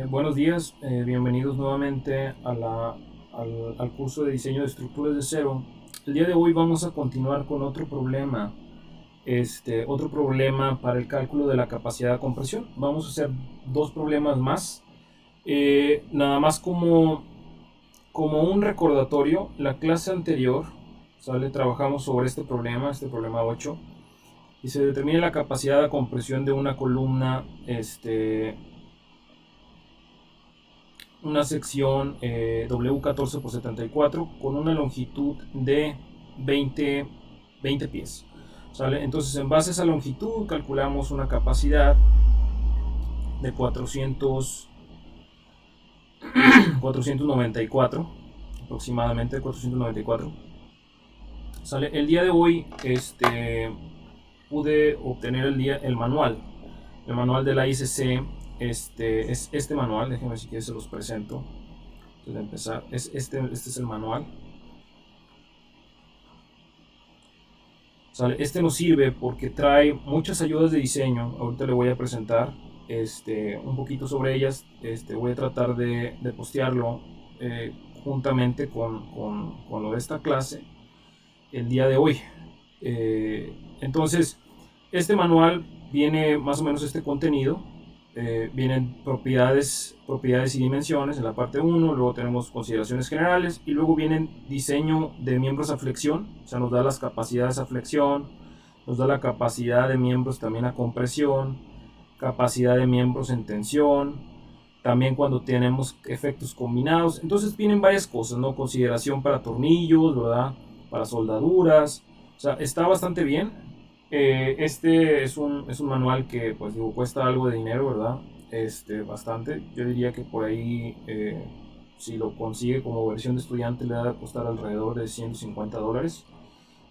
Buenos días, bienvenidos nuevamente al curso de diseño de estructuras de cero. El día de hoy vamos a continuar con otro problema para el cálculo de la capacidad de compresión. Vamos a hacer dos problemas más. Nada más como un recordatorio, la clase anterior, ¿sale? Trabajamos sobre este problema 8, y se determina la capacidad de compresión de una columna, una sección W14 por 74 con una longitud de 20 pies. ¿Sale? Entonces, en base a esa longitud, calculamos una capacidad de 494, aproximadamente 494. ¿Sale? El día de hoy pude obtener el manual. El manual de la ICC es este manual. Déjenme ver si quieres se los presento. Antes de empezar, este es el manual. ¿Sale? Este nos sirve porque trae muchas ayudas de diseño. Ahorita le voy a presentar un poquito sobre ellas. Voy a tratar de postearlo juntamente con lo de esta clase el día de hoy. Entonces, este manual viene más o menos este contenido. Vienen propiedades y dimensiones en la parte 1, luego tenemos consideraciones generales y luego vienen diseño de miembros a flexión, o sea, nos da las capacidades a flexión, nos da la capacidad de miembros también a compresión, capacidad de miembros en tensión, también cuando tenemos efectos combinados. Entonces vienen varias cosas, ¿no? Consideración para tornillos, ¿verdad? Para soldaduras, o sea, está bastante bien. Este es un manual que, pues digo, cuesta algo de dinero, ¿verdad? Bastante. Yo diría que por ahí, si lo consigue como versión de estudiante, le va a costar alrededor de $150.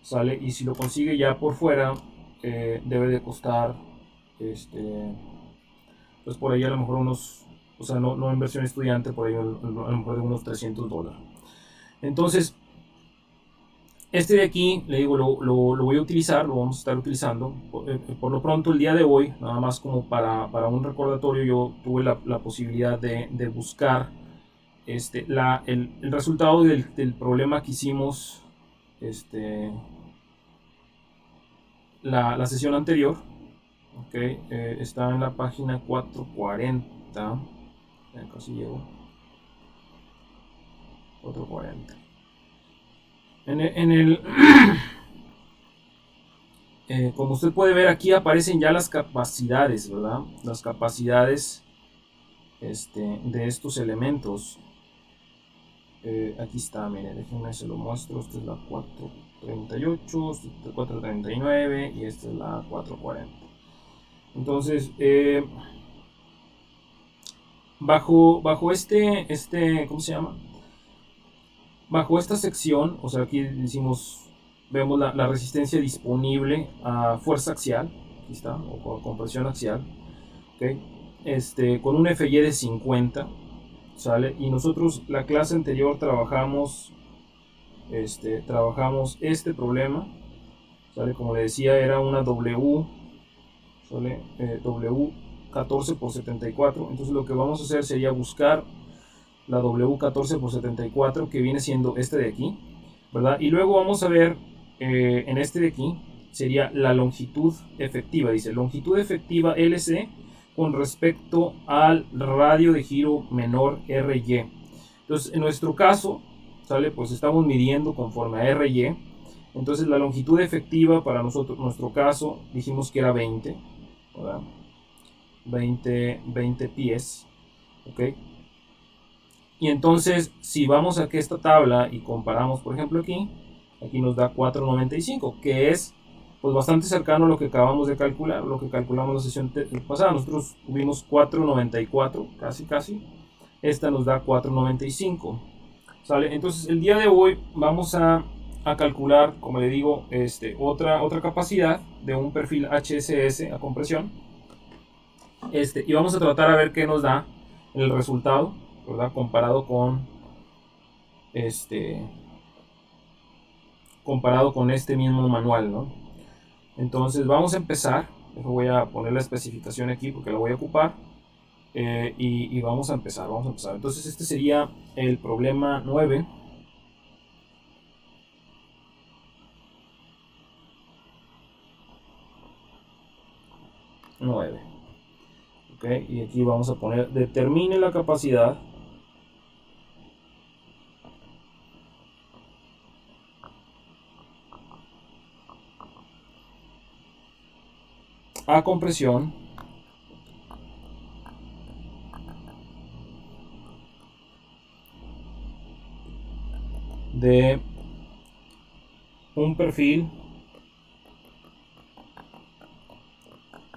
¿Sale? Y si lo consigue ya por fuera, debe de costar, pues por ahí a lo mejor unos, o sea, no en versión estudiante, por ahí a lo mejor de unos $300. Entonces, este de aquí, le digo, lo voy a utilizar, lo vamos a estar utilizando. Por lo pronto, el día de hoy, nada más como para un recordatorio, yo tuve la posibilidad de buscar el resultado del problema que hicimos la sesión anterior. Okay, está en la página 440. Casi llego. 440. En el como usted puede ver, aquí aparecen ya las capacidades, ¿verdad? Las capacidades de estos elementos. Aquí está, miren, déjenme se lo muestro. Esta es la 438, esta es la 439 y esta es la 440. Entonces, bajo ¿cómo se llama? Bajo esta sección, o sea, aquí decimos, vemos la resistencia disponible a fuerza axial, aquí está, o compresión axial, ¿okay? Con un FY de 50, ¿sale? Y nosotros la clase anterior trabajamos este problema, ¿sale? Como le decía, era una W, ¿sale? W14 por 74. Entonces lo que vamos a hacer sería buscar la W14 por 74, que viene siendo este de aquí, ¿verdad? Y luego vamos a ver en este de aquí, sería la longitud efectiva. Dice longitud efectiva LC con respecto al radio de giro menor RY. Entonces, en nuestro caso, ¿sale? Pues estamos midiendo conforme a RY. Entonces, la longitud efectiva para nosotros, nuestro caso, dijimos que era 20, ¿verdad? 20 pies, ¿ok? Y entonces, si vamos aquí a esta tabla y comparamos, por ejemplo, aquí nos da 495, que es pues bastante cercano a lo que acabamos de calcular, lo que calculamos la sesión pasada. Nosotros tuvimos 494, casi. Esta nos da 495. ¿Sale? Entonces, el día de hoy vamos a calcular, como le digo, otra capacidad de un perfil HSS a compresión. Y vamos a tratar a ver qué nos da el resultado, ¿verdad? Comparado con este mismo manual, ¿no? Entonces vamos a empezar. Voy a poner la especificación aquí porque la voy a ocupar. y vamos a empezar. Entonces este sería el problema 9. Ok, y aquí vamos a poner determine la capacidad a compresión de un perfil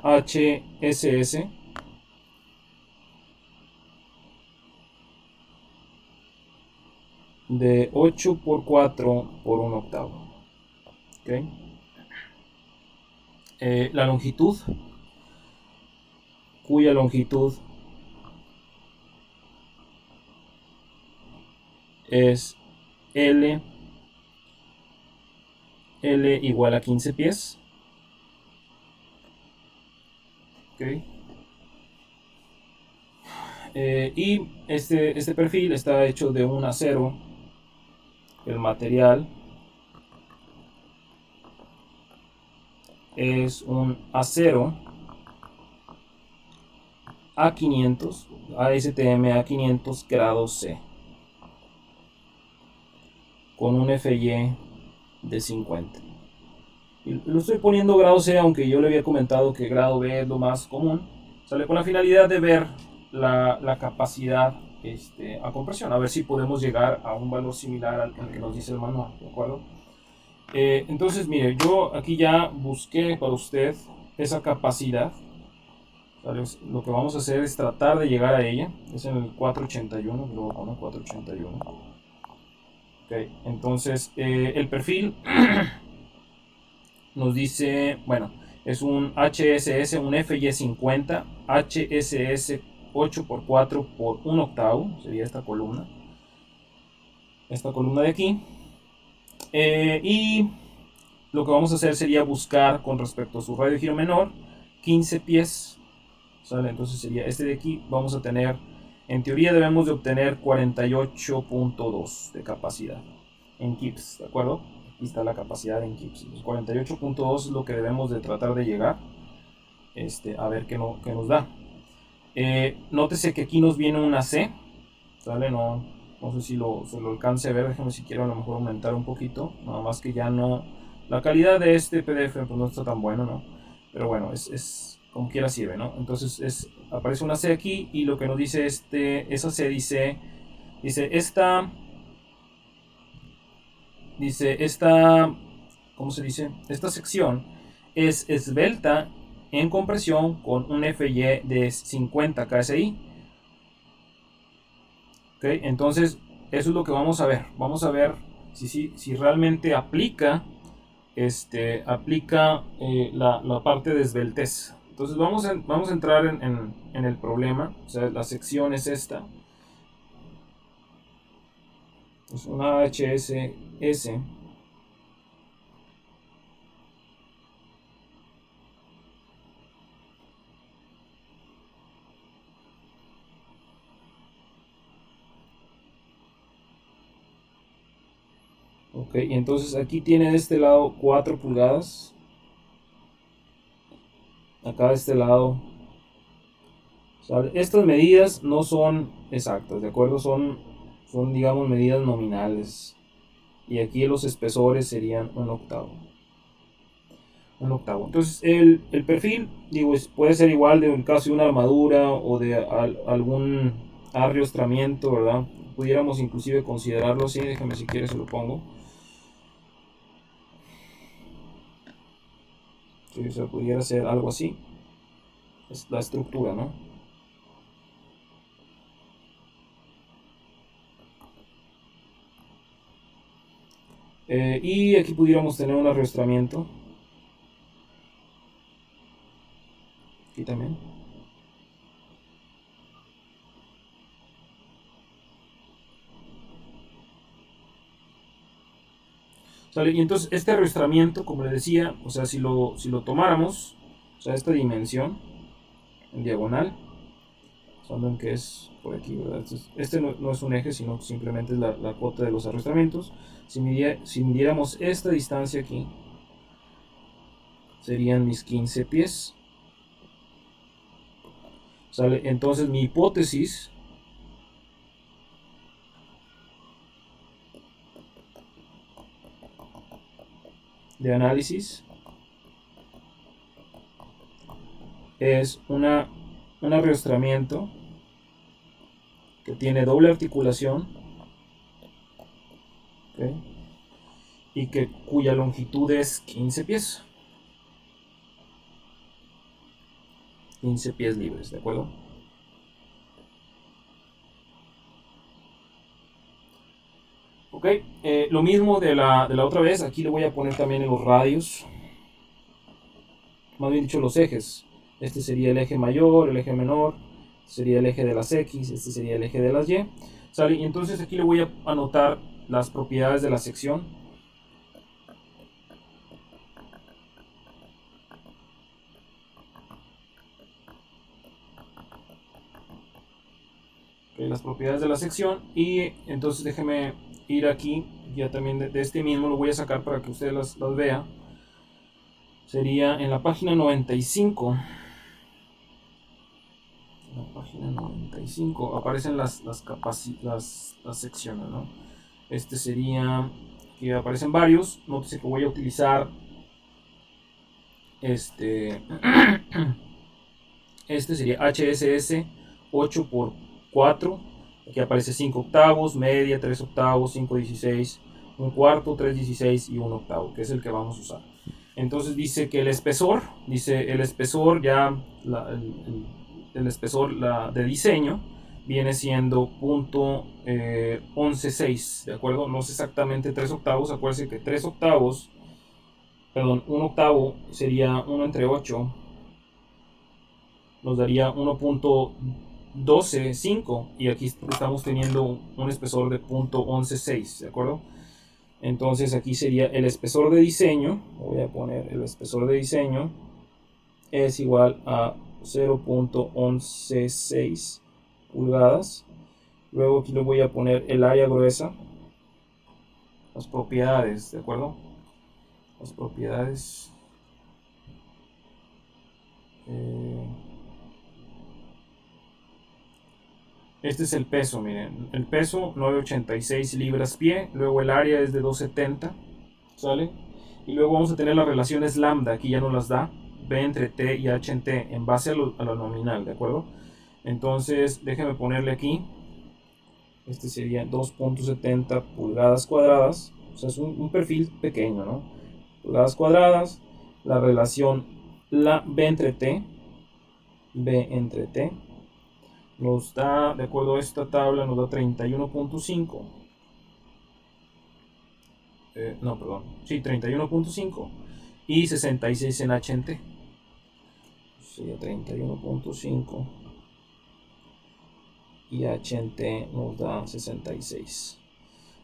HSS de 8 por 4 por 1 octavo. Okay. La longitud, cuya longitud es L igual a 15 pies. Okay. Y este perfil está hecho de un acero. El material es un acero A500, ASTM A500 grado C, con un FY de 50. Y lo estoy poniendo grado C, aunque yo le había comentado que grado B es lo más común. Sale con la finalidad de ver la capacidad a compresión, a ver si podemos llegar a un valor similar al que nos dice el manual, ¿de acuerdo? Entonces, mire, yo aquí ya busqué para usted esa capacidad. ¿Vale? Lo que vamos a hacer es tratar de llegar a ella. Es en el 481, luego con el 481. Okay, entonces, el perfil nos dice, bueno, es un HSS, un FY50, HSS 8x4 por 1 octavo, sería esta columna de aquí. Y lo que vamos a hacer sería buscar con respecto a su radio de giro menor 15 pies, ¿sale? Entonces sería este de aquí. Vamos a tener, en teoría debemos de obtener 48.2 de capacidad en kips, ¿de acuerdo? Aquí está la capacidad en kips. 48.2 es lo que debemos de tratar de llegar, a ver qué nos da. Nótese que aquí nos viene una C, ¿sale? No sé si se lo alcance a ver, déjame si quiero a lo mejor aumentar un poquito, nada más que ya no, la calidad de este PDF pues no está tan buena, ¿no? Pero bueno, es como quiera sirve, ¿no? Entonces aparece una C aquí y lo que nos dice esa C dice esta, ¿cómo se dice? Esta sección es esbelta en compresión con un FY de 50 KSI. ¿Okay? Entonces, eso es lo que vamos a ver. Vamos a ver si realmente aplica, la parte de esbeltez. Entonces, vamos a entrar en el problema. O sea, la sección es esta. Es una HSS. Ok, y entonces aquí tiene de este lado 4 pulgadas. Acá de este lado. ¿Sale? Estas medidas no son exactas, ¿de acuerdo? Son digamos, medidas nominales. Y aquí los espesores serían un octavo. Entonces, el perfil, digo, puede ser igual de un caso de una armadura o de algún arriostramiento, ¿verdad? Pudiéramos inclusive considerarlo así. Déjame si quieres se lo pongo. Sí, o sea, pudiera ser algo así. Es la estructura, ¿no? Y aquí pudiéramos tener un arrastramiento. Aquí también. ¿Sale? Y entonces este arrastramiento, como les decía, o sea, si lo tomáramos, o sea, esta dimensión en diagonal, saben que es por aquí, ¿verdad? Este no es un eje, sino simplemente es la cota de los arrastramientos. Si midiéramos esta distancia aquí, serían mis 15 pies. ¿Sale? Entonces mi hipótesis de análisis es un arrastramiento que tiene doble articulación, ¿okay? Y cuya longitud es 15 pies. 15 pies libres, ¿de acuerdo? Ok, lo mismo de la otra vez. Aquí le voy a poner también en los radios, más bien dicho los ejes. Este sería el eje mayor, el eje menor, sería el eje de las X, este sería el eje de las Y. ¿Sale? Y entonces aquí le voy a anotar las propiedades de la sección. Okay, las propiedades de la sección. Y entonces déjeme ir aquí, ya también de este mismo lo voy a sacar para que ustedes las vean. Sería en la página 95. En la página 95 aparecen las secciones, ¿no? Este sería, que aparecen varios. Nótese que voy a utilizar este sería HSS 8x4. Aquí aparece 5 octavos, media, 3 octavos, 5/16, un cuarto, 3/16 y un octavo, que es el que vamos a usar. Entonces dice que el espesor ya, el espesor de diseño viene siendo .116, ¿de acuerdo? No es exactamente 3 octavos, acuérdense que 3 octavos, perdón, un octavo sería 1 entre 8, nos daría 1.125 y aquí estamos teniendo un espesor de .116, ¿de acuerdo? Entonces aquí sería el espesor de diseño, voy a poner el espesor de diseño es igual a 0.116 pulgadas. Luego aquí le voy a poner el área gruesa, las propiedades, ¿de acuerdo? Las propiedades. Este es el peso, miren. El peso 986 libras pie. Luego el área es de 270. ¿Sale? Y luego vamos a tener las relaciones lambda. Aquí ya nos las da. B entre T y H en T. En base a lo nominal, ¿de acuerdo? Entonces, déjenme ponerle aquí. Este sería 2.70 pulgadas cuadradas. O sea, es un perfil pequeño, ¿no? Pulgadas cuadradas. La relación B entre T. B entre T. Nos da, de acuerdo a esta tabla, nos da 31.5. No, perdón. Sí, 31.5. Y 66 en H en T. Sería 31.5. Y H en T nos da 66.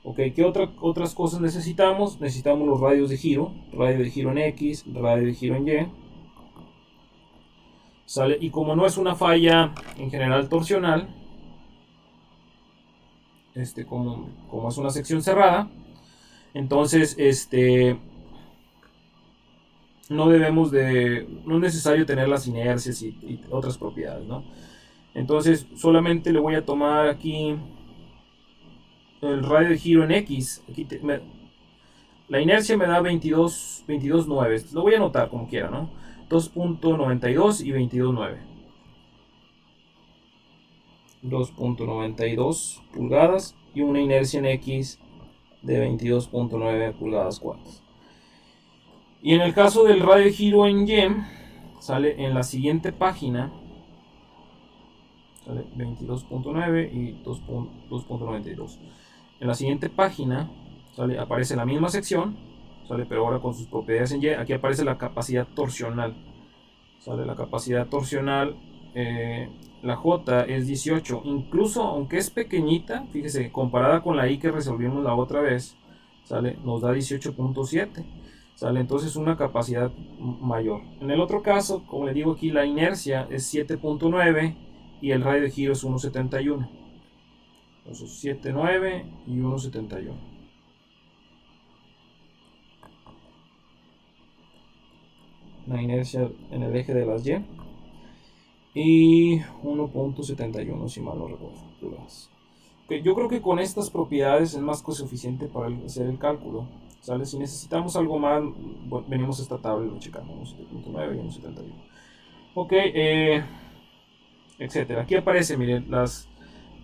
Ok, ¿qué otras cosas necesitamos? Necesitamos los radios de giro. Radio de giro en X, radio de giro en Y. ¿Sale? Y como no es una falla en general torsional, como es una sección cerrada, entonces no es necesario tener las inercias y otras propiedades, ¿no? Entonces solamente le voy a tomar aquí el radio de giro en X. Aquí la inercia me da 22.9. Lo voy a anotar como quiera, ¿no? 2.92 y 22.9. 2.92 pulgadas y una inercia en X de 22.9 pulgadas cuartas. Y en el caso del radio de giro en Y, sale en la siguiente página, sale 22.9 y 2.92. En la siguiente página, sale, aparece la misma sección, sale, pero ahora con sus propiedades en Y. Aquí aparece la capacidad torsional, sale la capacidad torsional. La J es 18, incluso aunque es pequeñita, fíjese, comparada con la I que resolvimos la otra vez, sale, nos da 18.7, sale, entonces una capacidad mayor. En el otro caso, como le digo aquí, la inercia es 7.9 y el radio de giro es 1,71. Entonces 7,9 y 1,71. La inercia en el eje de las Y. Y 1,71 si mal no recuerdo. Okay, yo creo que con estas propiedades es más que suficiente para hacer el cálculo. ¿Sale? Si necesitamos algo más, bueno, venimos a esta tabla y lo checamos. 1,7.9 y 1,71. Ok, etcétera. Aquí aparece, miren,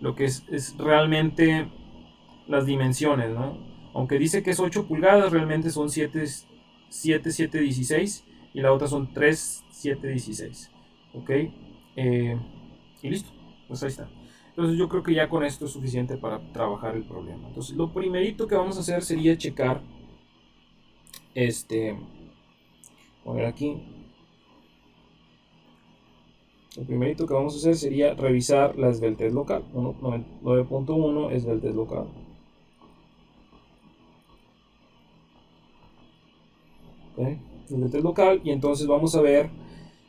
lo que es realmente las dimensiones, ¿no? Aunque dice que es 8 pulgadas, realmente son 7,716 y la otra son 3,716. Ok, y listo, pues ahí está. Entonces yo creo que ya con esto es suficiente para trabajar el problema. Entonces lo primerito que vamos a hacer sería checar, poner aquí. Lo primerito que vamos a hacer sería revisar la esbeltez local. 9.1 esbeltez local. ¿Okay? Esbeltez local, y entonces vamos a ver,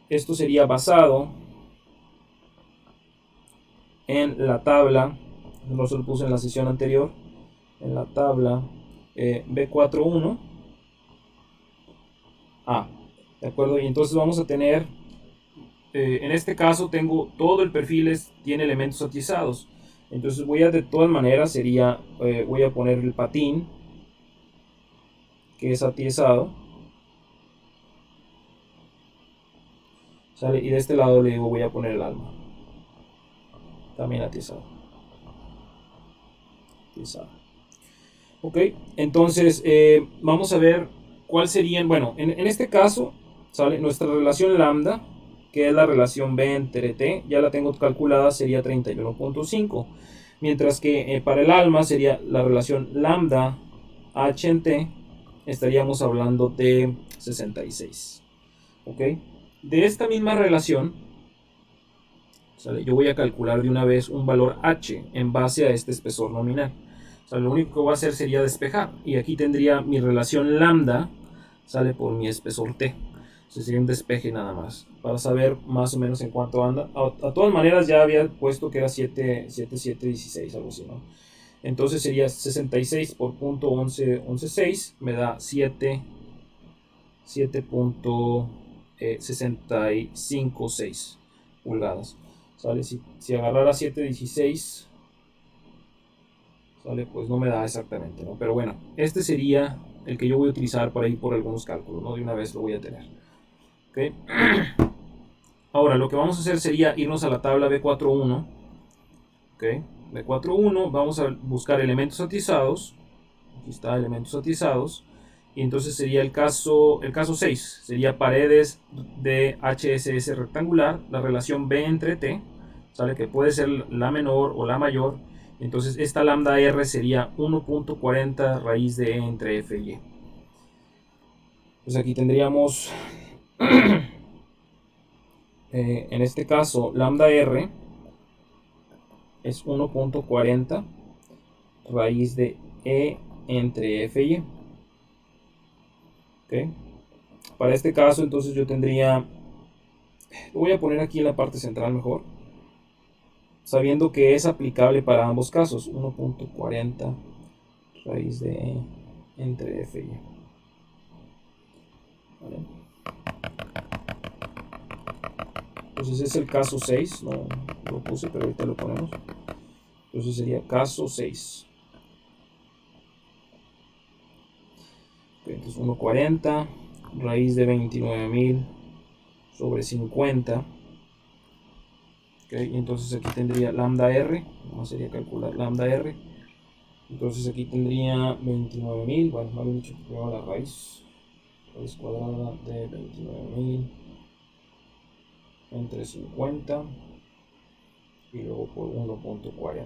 esto sería basado en la tabla, no se lo puse en la sesión anterior, en la tabla B41A, ¿de acuerdo? Y entonces vamos a tener, en este caso tengo todo el perfil, tiene elementos atizados, entonces voy a, de todas maneras, voy a poner el patín, que es atizado, ¿sale? Y de este lado le digo, voy a poner el alma, también atizado. Ok, entonces vamos a ver cuál serían, bueno, en este caso, ¿sale? Nuestra relación lambda, que es la relación B entre T, ya la tengo calculada, sería 31.5, mientras que para el alma sería la relación lambda H en T, estaríamos hablando de 66. Ok, de esta misma relación, ¿sale? Yo voy a calcular de una vez un valor H en base a este espesor nominal. O sea, lo único que voy a hacer sería despejar. Y aquí tendría mi relación lambda, sale por mi espesor T. Entonces sería un despeje nada más, para saber más o menos en cuánto anda. A todas maneras ya había puesto que era 7,716, algo así, ¿no? Entonces sería 66 por punto 11,6, me da 7,656 pulgadas. ¿Sale? Si agarrara 7,16, ¿sale? Pues no me da exactamente, ¿no? Pero bueno, este sería el que yo voy a utilizar para ir por algunos cálculos, ¿no? De una vez lo voy a tener. ¿Okay? Ahora, lo que vamos a hacer sería irnos a la tabla B41. ¿Okay? B41, vamos a buscar elementos atizados. Aquí está, elementos atizados. Y entonces sería el caso 6. Sería paredes de HSS rectangular, la relación B entre T, ¿sale? Que puede ser la menor o la mayor. Entonces esta lambda R sería 1.40 raíz de E entre F y E. Pues aquí tendríamos, en este caso, lambda R es 1.40 raíz de E entre F y E. ¿Okay? Para este caso, entonces yo tendría, lo voy a poner aquí en la parte central mejor, sabiendo que es aplicable para ambos casos, 1.40 raíz de E entre F y E. ¿Vale? Entonces es el caso 6, no lo puse, pero ahorita lo ponemos. Entonces sería caso 6. Okay, entonces 1.40 raíz de 29.000 sobre 50. Okay, y entonces aquí tendría lambda R, no sería calcular lambda R. Entonces aquí tendría 29.000, bueno, más bien dicho, primero la raíz cuadrada de 29.000 entre 50 y luego por 1.40.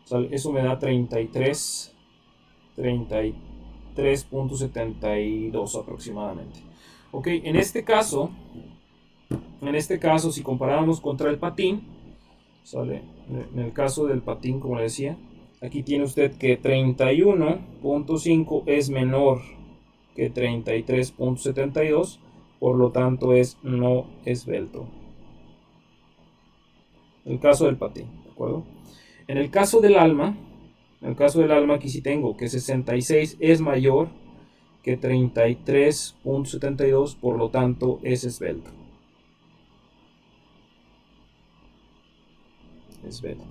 O sea, eso me da 33.72 aproximadamente. Ok, en este caso, si comparamos contra el patín, ¿sale? En el caso del patín, como le decía, aquí tiene usted que 31.5 es menor que 33.72, por lo tanto es no esbelto. El caso del patín, ¿de acuerdo? En el caso del alma, aquí sí tengo que 66 es mayor que 33.72, por lo tanto es esbelto. Esbelto.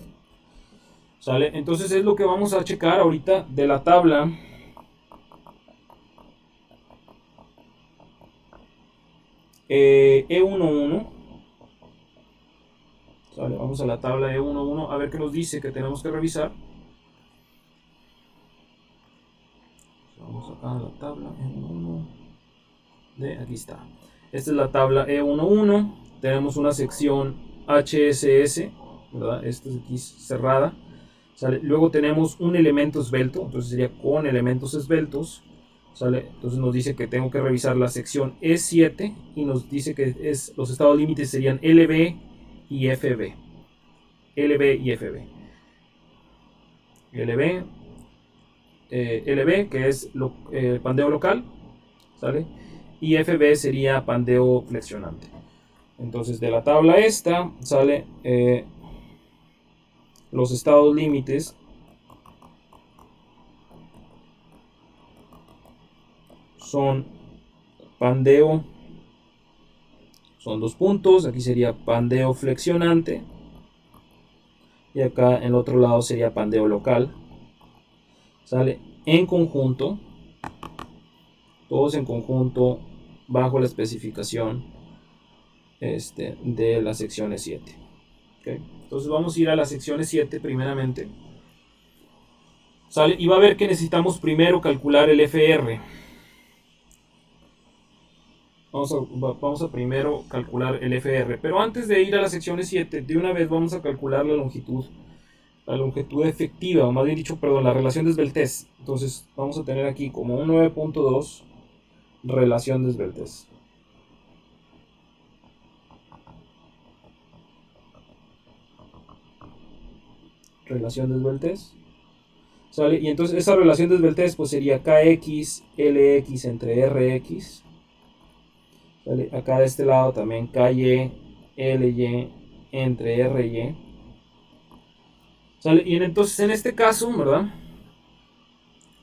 ¿Sale? Entonces es lo que vamos a checar ahorita de la tabla E11. ¿Sale? Vamos a la tabla E11 a ver qué nos dice que tenemos que revisar. Vamos acá a la tabla E11. Aquí está. Esta es la tabla E11. Tenemos una sección HSS, ¿verdad? Esta es aquí cerrada. ¿Sale? Luego tenemos un elemento esbelto, entonces sería con elementos esbeltos. ¿Sale? Entonces nos dice que tengo que revisar la sección E7 y nos dice que los estados límites serían LB y FB. LB y FB. LB, que es pandeo local, ¿sale? Y FB sería pandeo flexionante. Entonces de la tabla esta sale los estados límites son pandeo, son 2 puntos, aquí sería pandeo flexionante y acá en el otro lado sería pandeo local. Sale en conjunto, todos en conjunto bajo la especificación de la sección E7. ¿Okay? Entonces vamos a ir a la sección E7 primeramente. ¿Sale? Y va a ver que necesitamos primero calcular el FR. Vamos a primero calcular el FR. Pero antes de ir a la sección E7, de una vez vamos a calcular la longitud efectiva, o más bien dicho, perdón, la relación de esbeltez. Entonces vamos a tener aquí como un 9.2 relación de esbeltez. Relación de esbeltez. ¿Sale? Y entonces esa relación de esbeltez pues sería KX LX entre RX. ¿Sale? Acá de este lado también KY LY entre RY. ¿Sale? Y entonces en este caso, ¿verdad?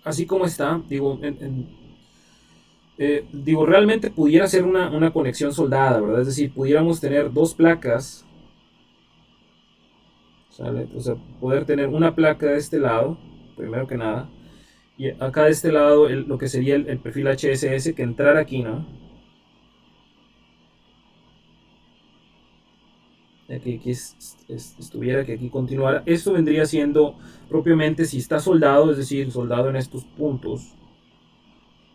Así como está, digo, realmente pudiera ser una conexión soldada, ¿verdad? Es decir, pudiéramos tener dos placas, ¿sale? O sea, poder tener una placa de este lado, primero que nada, y acá de este lado lo que sería el perfil HSS que entrara aquí, ¿no? Que aquí estuviera, que aquí continuara. Esto vendría siendo propiamente, si está soldado, es decir, soldado en estos puntos,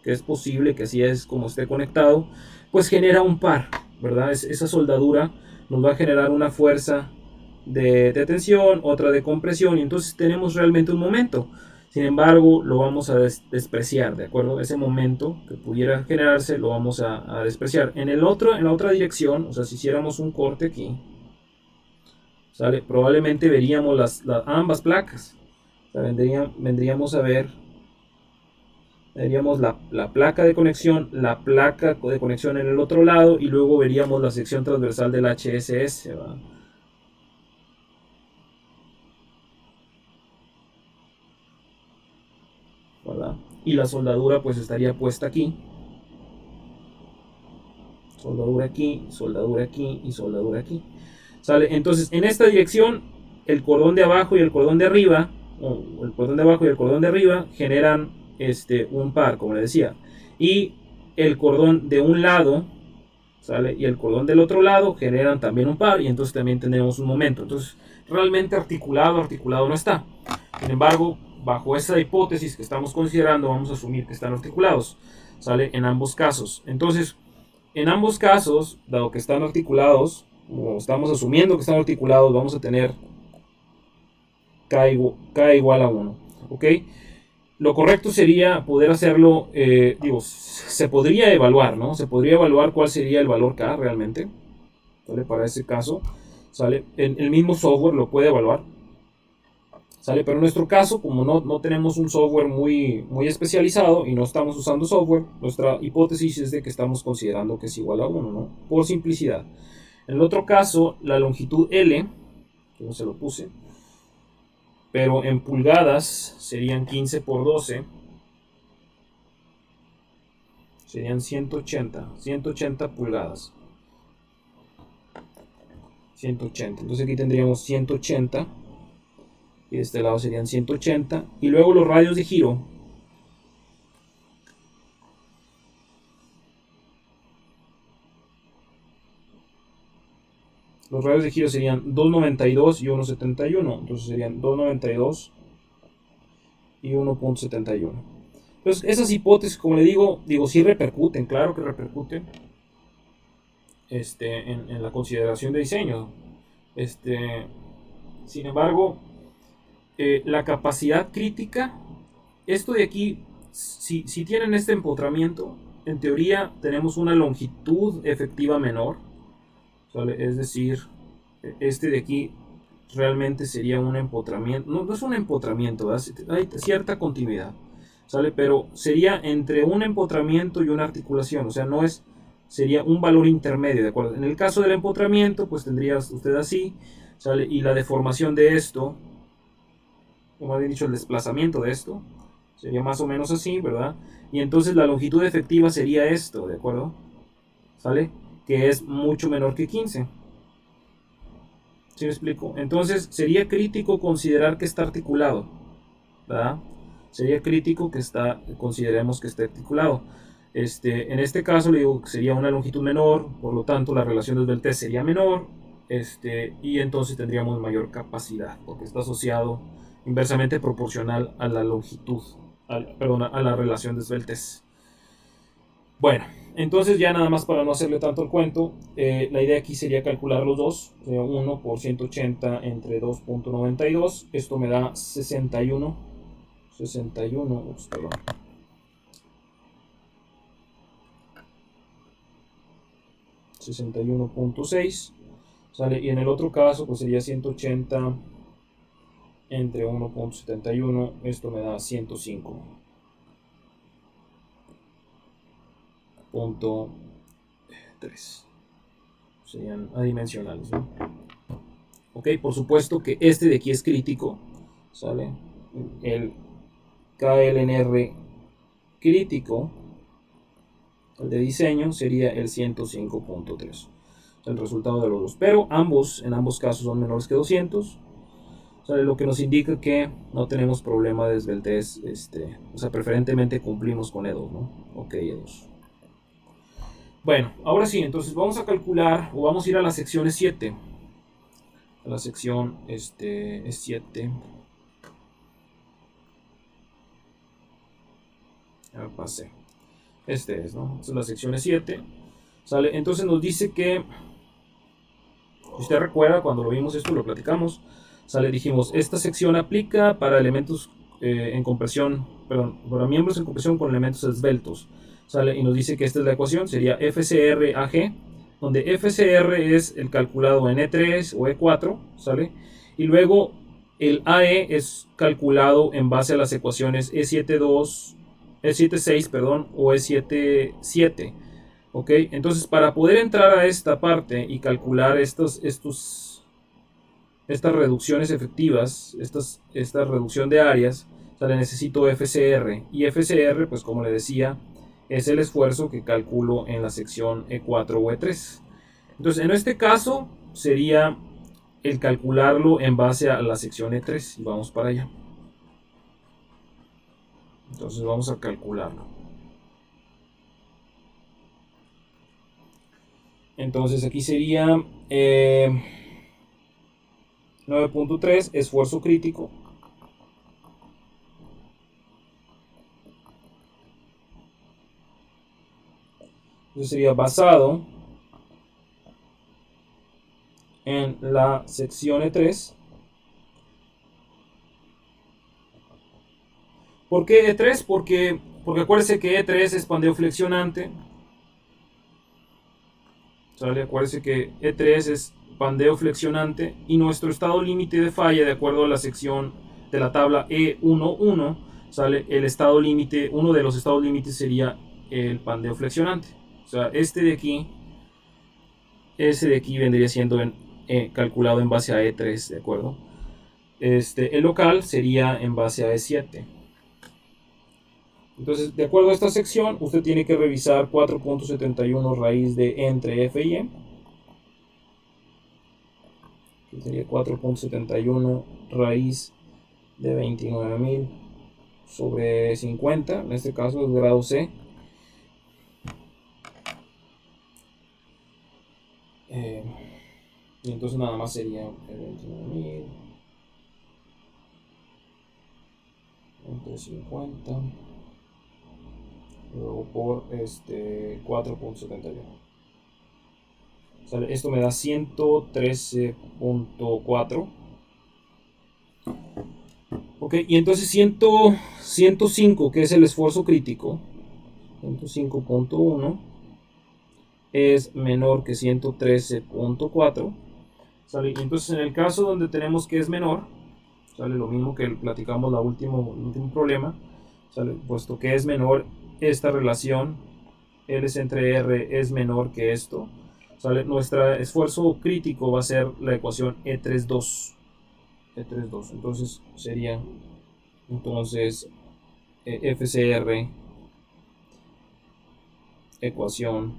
que es posible que así es como esté conectado, pues genera un par, ¿verdad? Esa soldadura nos va a generar una fuerza de tensión, otra de compresión, y entonces tenemos realmente un momento. Sin embargo, lo vamos a despreciar, ¿de acuerdo? Ese momento que pudiera generarse lo vamos a despreciar. En la otra dirección, o sea, si hiciéramos un corte aquí, ¿sale? Probablemente veríamos ambas placas. O sea, vendríamos a ver, veríamos la placa de conexión, la placa de conexión en el otro lado, y luego veríamos la sección transversal del HSS, ¿verdad? ¿Verdad? Y la soldadura pues estaría puesta aquí. Soldadura aquí, soldadura aquí y soldadura aquí. ¿Sale? Entonces en esta dirección el cordón de abajo y el cordón de arriba, o el cordón de abajo y el cordón de arriba generan un par, como les decía. Y el cordón de un lado, ¿sale? Y el cordón del otro lado generan también un par, y entonces también tenemos un momento. Entonces realmente articulado no está. Sin embargo, bajo esa hipótesis que estamos considerando, vamos a asumir que están articulados, ¿sale? En ambos casos. Entonces, en ambos casos, dado que están articulados, o estamos asumiendo que están articulados, vamos a tener K igual a 1. ¿Ok? Lo correcto sería poder hacerlo, se podría evaluar, ¿no? Se podría evaluar cuál sería el valor K realmente, ¿sale? Para ese caso, ¿sale? El mismo software lo puede evaluar, ¿sale? Pero en nuestro caso, como no tenemos un software muy especializado y no estamos usando software, nuestra hipótesis es de que estamos considerando que es igual a 1, ¿no? Por simplicidad. En el otro caso, la longitud L, Yo no se lo puse. Pero en pulgadas serían 15 por 12. Serían 180 pulgadas. 180. Entonces aquí tendríamos 180. Y de este lado serían 180. Y luego los radios de giro. Los radios de giro serían 2.92 y 1.71. Entonces serían 2.92 y 1.71. Entonces esas hipótesis, como le digo, sí repercuten, claro que repercuten en la consideración de diseño. Sin embargo, la capacidad crítica, esto de aquí, si tienen este empotramiento, en teoría tenemos una longitud efectiva menor, ¿sale? Es decir, este de aquí realmente sería un empotramiento, no es un empotramiento, ¿verdad? Hay cierta continuidad, ¿sale? Pero sería entre un empotramiento y una articulación, o sea, sería un valor intermedio, ¿de acuerdo? En el caso del empotramiento, pues tendría usted así, ¿sale? Y la deformación de esto, como había dicho, el desplazamiento de esto, sería más o menos así, ¿verdad? Y entonces la longitud efectiva sería esto, ¿de acuerdo? ¿Sale? Que es mucho menor que 15. ¿Sí me explico? Entonces sería crítico considerar que está articulado, ¿verdad? Sería crítico que consideremos que está articulado. En este caso le digo que sería una longitud menor, por lo tanto la relación de esbeltez sería menor, y entonces tendríamos mayor capacidad, porque está asociado inversamente proporcional a la longitud, a la relación de esbeltez. Bueno, entonces ya nada más para no hacerle tanto el cuento, la idea aquí sería calcular los dos, 1 por 180 entre 2.92, esto me da 61, perdón. 61.6, ¿sale? Y en el otro caso pues sería 180 entre 1.71, esto me da 105.3, serían adimensionales, ¿no? Ok, por supuesto que este de aquí es crítico, ¿sale? El KLNR crítico, el de diseño, sería el 105.3, el resultado de los dos, pero en ambos casos son menores que 200, ¿sale? Lo que nos indica que no tenemos problema de esbeltez, o sea, preferentemente cumplimos con E2, ¿no? Ok, E2. Bueno, ahora sí, entonces vamos a calcular, o vamos a ir a la sección E7. A la sección E7. Ya pasé. ¿no? Esta es la sección E7. ¿Sale? Entonces nos dice que, si usted recuerda, cuando lo vimos esto, lo platicamos, ¿sale? Dijimos, esta sección aplica para elementos en compresión, perdón, para miembros en compresión con elementos esbeltos, ¿sale? Y nos dice que esta es la ecuación, sería FCR AG, donde FCR es el calculado en E3 o E4, ¿sale? Y luego el AE es calculado en base a las ecuaciones E72, E76, perdón, o E77. ¿Ok? Entonces, para poder entrar a esta parte y calcular estas reducciones efectivas, esta reducción de áreas, ¿sale? Necesito FCR. Y FCR, pues como le decía, es el esfuerzo que calculo en la sección E4 o E3. Entonces, en este caso, sería el calcularlo en base a la sección E3. Y vamos para allá. Entonces, vamos a calcularlo. Entonces aquí sería 9.3, esfuerzo crítico. Entonces sería basado en la sección E3. ¿Por qué E3? Porque acuérdense que E3 es pandeo flexionante. ¿Sale? Acuérdense que E3 es pandeo flexionante y nuestro estado límite de falla, de acuerdo a la sección de la tabla E11, ¿sale? El estado límite, uno de los estados límites sería el pandeo flexionante. O sea, ese de aquí vendría siendo en calculado en base a E3, ¿de acuerdo? El local sería en base a E7. Entonces, de acuerdo a esta sección, usted tiene que revisar 4.71 raíz de entre F y E. Que sería 4.71 raíz de 29.000 sobre 50. En este caso es grado C. Y entonces nada más sería 29.000 entre 50. Luego por 4.71. Esto me da 113.4. Ok, y entonces 105, que es el esfuerzo crítico, 105.1 es menor que 113.4. ¿Sale? Entonces en el caso donde tenemos que es menor, ¿sale? Lo mismo que platicamos el último problema, ¿sale? Puesto que es menor esta relación L entre R es menor que esto, ¿sale? Nuestro esfuerzo crítico va a ser la ecuación E32. Entonces sería FCR ecuación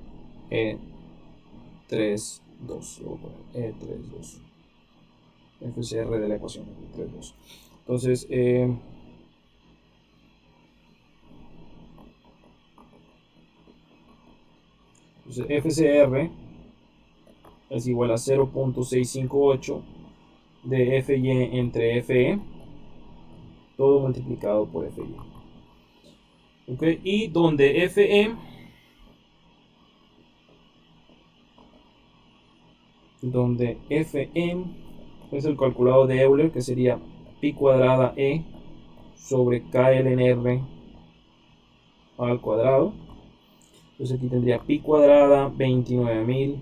E32. E32. FCR de la ecuación E32. Entonces FCR es igual a 0.658 de FY entre FE, todo multiplicado por FY. Okay. Y donde FE es el calculado de Euler, que sería pi cuadrada E sobre KLNR al cuadrado. Entonces aquí tendría pi cuadrada 29.000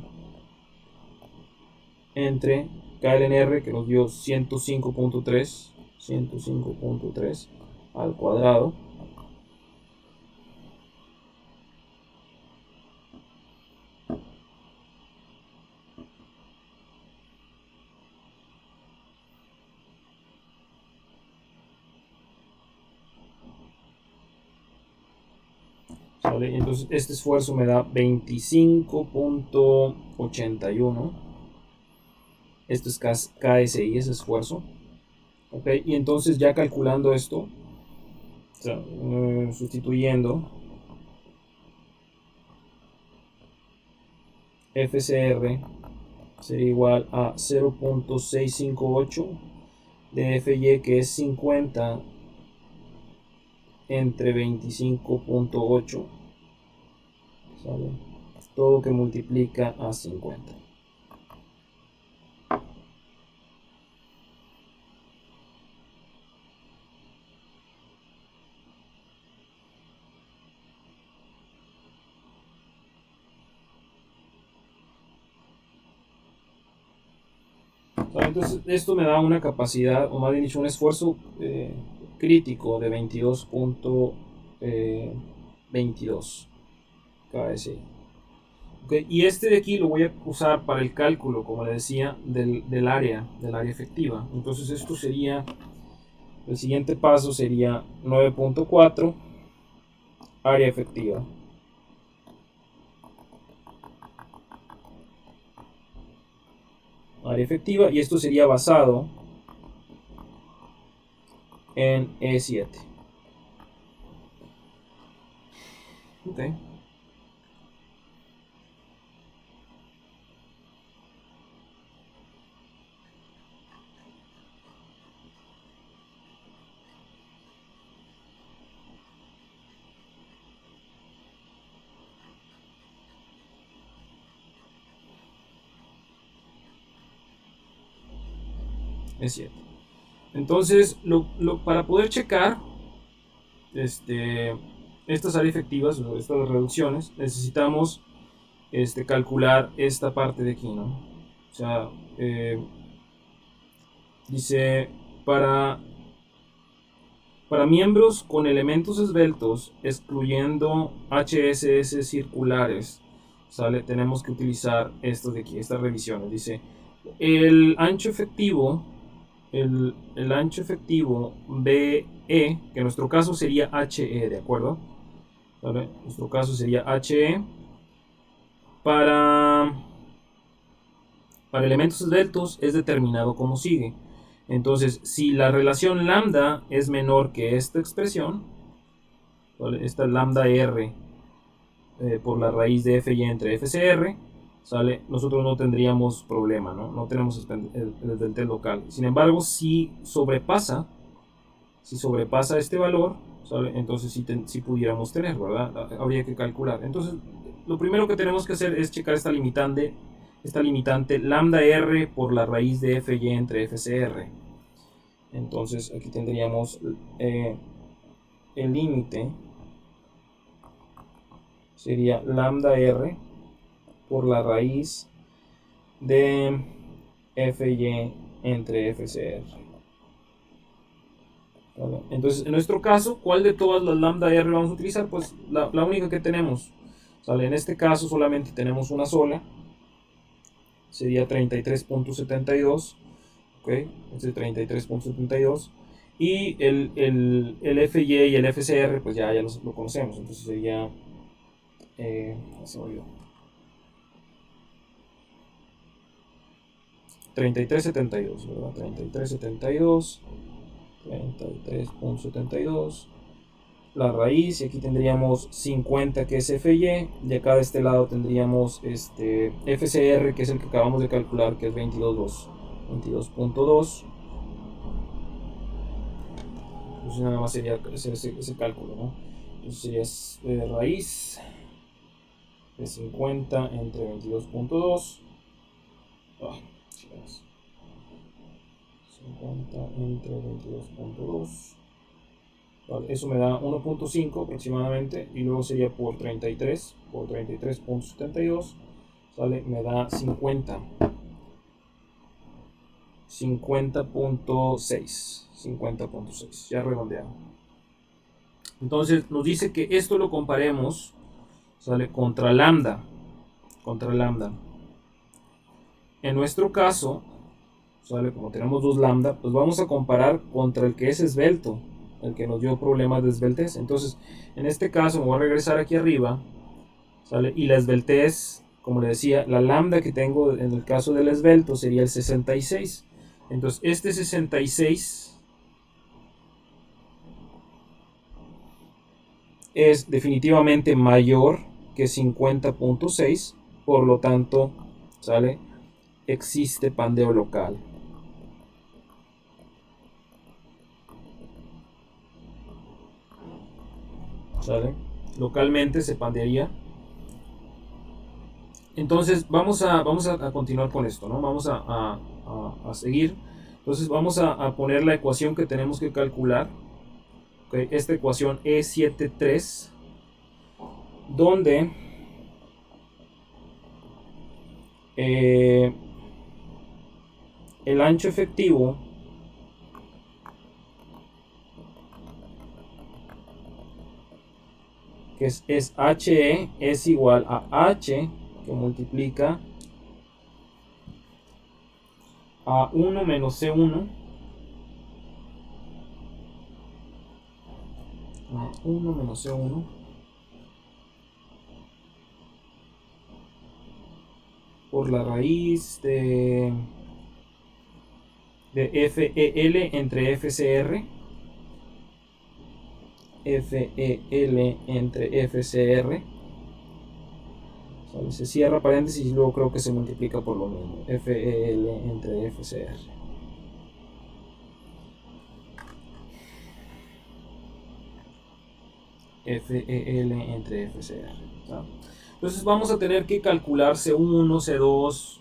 entre KLNR, que nos dio 105.3 al cuadrado. ¿Sale? Entonces este esfuerzo me da 25.81. Esto es KSI, ese esfuerzo. Okay. Y entonces ya calculando esto, sustituyendo FCR sería igual a 0.658 de FY, que es 50 entre 25.8, ¿sale? Todo que multiplica a 50. Entonces esto me da una capacidad, o más bien dicho, un esfuerzo crítico de 22.22 KSI. Okay. Y este de aquí lo voy a usar para el cálculo, como le decía, del área efectiva. Entonces esto sería, el siguiente paso sería 9.4 área efectiva. Área efectiva, y esto sería basado en E7. Okay. E7. Entonces, para poder checar estas áreas efectivas, o estas reducciones, necesitamos calcular esta parte de aquí, ¿no? O sea, dice, para miembros con elementos esbeltos, excluyendo HSS circulares, ¿sale? Tenemos que utilizar estos de aquí, estas revisiones. Dice, El ancho efectivo, el ancho efectivo BE, que en nuestro caso sería HE, ¿de acuerdo? ¿Vale? En nuestro caso sería HE para, para elementos esbeltos es determinado como sigue. Entonces, si la relación lambda es menor que esta expresión, ¿vale? Esta lambda R por la raíz de FY entre FCR, ¿sale? Nosotros no tendríamos problema, ¿no? No tenemos el delta local. Sin embargo, si sobrepasa este valor, ¿sale? Entonces sí pudiéramos tener, ¿verdad? Habría que calcular. Entonces, lo primero que tenemos que hacer es checar esta limitante lambda R por la raíz de FY entre FCR. Entonces, aquí tendríamos el límite sería lambda R por la raíz de FY entre FCR. ¿Vale? Entonces, en nuestro caso, ¿cuál de todas las lambda R vamos a utilizar? Pues la única que tenemos. ¿Sale? En este caso solamente tenemos una sola. Sería 33.72. ¿Ok? Este 33.72. Y el FY y el FCR, pues ya lo conocemos. Entonces sería... se me olvidó. 33.72, ¿verdad? 33.72. 33.72. La raíz, y aquí tendríamos 50 que es FY, y acá de este lado tendríamos FCR, que es el que acabamos de calcular, que es 22.2. Entonces nada más sería hacer ese cálculo, ¿no? Entonces sería raíz de 50 entre 22.2. 50 entre 22.2. Vale, eso me da 1.5 aproximadamente. Y luego sería por 33. Por 33.72. ¿Sale? Me da 50. 50.6. 50.6. Ya redondeado. Entonces nos dice que esto lo comparemos, ¿sale? Contra lambda. En nuestro caso, ¿sale? Como tenemos dos lambda, pues vamos a comparar contra el que es esbelto, el que nos dio problemas de esbeltez. Entonces, en este caso me voy a regresar aquí arriba, ¿sale? Y la esbeltez, como le decía, la lambda que tengo en el caso del esbelto sería el 66. Entonces, este 66 es definitivamente mayor que 50.6, por lo tanto, ¿sale? Existe pandeo local. ¿Sale? Localmente se pandearía. Entonces vamos a continuar con esto, ¿no? Vamos a seguir. Entonces vamos a poner la ecuación que tenemos que calcular. ¿Okay? Esta ecuación E73, donde el ancho efectivo que es HE es igual a H que multiplica a 1 menos C1 menos C1 por la raíz de FEL entre FCR. FEL entre FCR. ¿Sale? Se cierra paréntesis y luego creo que se multiplica por lo mismo. FEL entre FCR. FEL entre FCR. ¿Sale? Entonces vamos a tener que calcular C1, C2,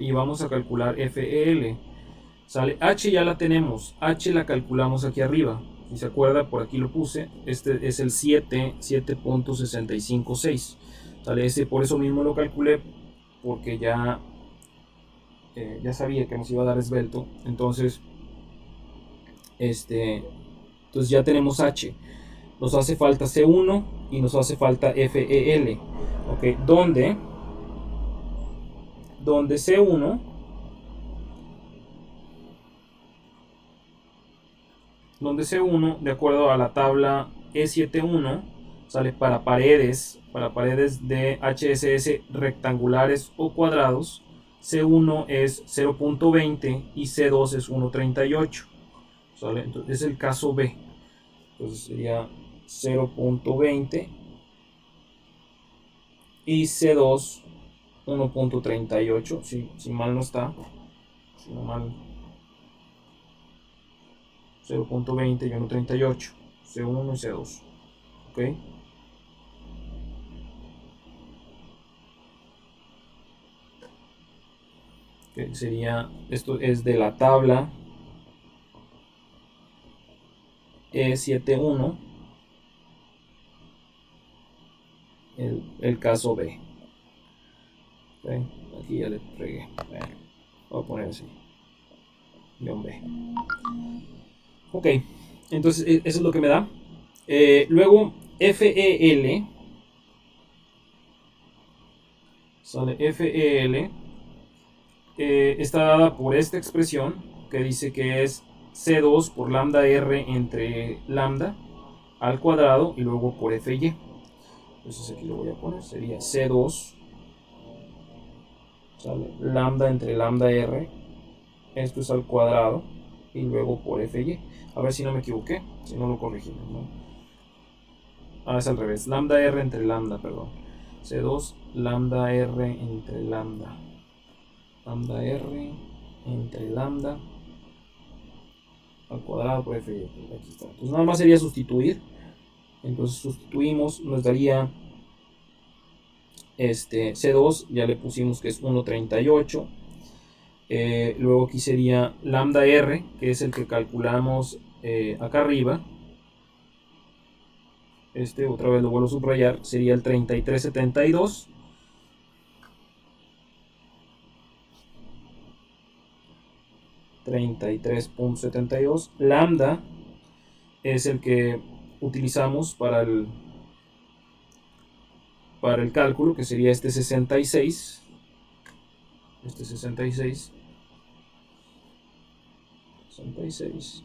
y vamos a calcular FEL. ¿Sale? H ya la tenemos. H la calculamos aquí arriba. Si se acuerda, por aquí lo puse. Este es el 7.656. ¿Sale? Ese por eso mismo lo calculé, porque ya sabía que nos iba a dar esbelto. Entonces ya tenemos H. Nos hace falta C1 y nos hace falta FEL. ¿Ok? Donde C1 donde C1, de acuerdo a la tabla E71, sale para paredes de HSS rectangulares o cuadrados, C1 es 0.20 y C2 es 1.38. ¿Sale? Entonces es el caso B. Entonces sería 0.20 y C2 1.38, si mal no está. Si no mal, 0.20 y 1.38. C1 y C2. ¿Ok? Que sería, esto es de la tabla E71, el caso B. ¿Okay? Aquí ya le regué. Voy a poner así, guión B. Ok, entonces eso es lo que me da. Luego FEL, sale FEL, está dada por esta expresión que dice que es C2 por lambda R entre lambda al cuadrado y luego por FY. Entonces aquí lo voy a poner, sería C2, ¿sale? Lambda entre lambda R, esto es al cuadrado y luego por FY. A ver si no me equivoqué, si no lo corregimos, ¿no? Es al revés, lambda R entre lambda, perdón. C2 lambda R entre lambda. Lambda R entre lambda al cuadrado por FY. Aquí está. Entonces nada más sería sustituir. Entonces sustituimos, nos daría C2, ya le pusimos que es 1.38. Luego aquí sería lambda R, que es el que calculamos acá arriba. Otra vez lo vuelvo a subrayar, sería el 3372. $33.72. Lambda es el que utilizamos para el cálculo, que sería este 66. Este 66. 66.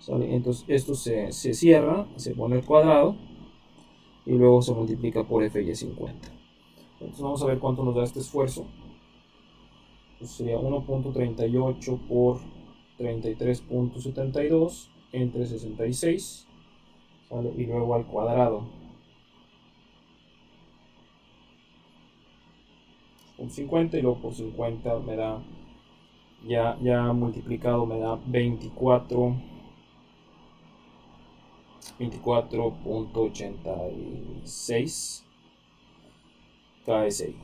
¿Sale? Entonces esto se cierra, se pone el cuadrado y luego se multiplica por FY50. Entonces vamos a ver cuánto nos da este esfuerzo. Pues sería 1.38 por 33.72 entre 66, ¿sale? Y luego al cuadrado. Por 50 y luego por 50 me da, ya multiplicado, me da 24.86 KSI,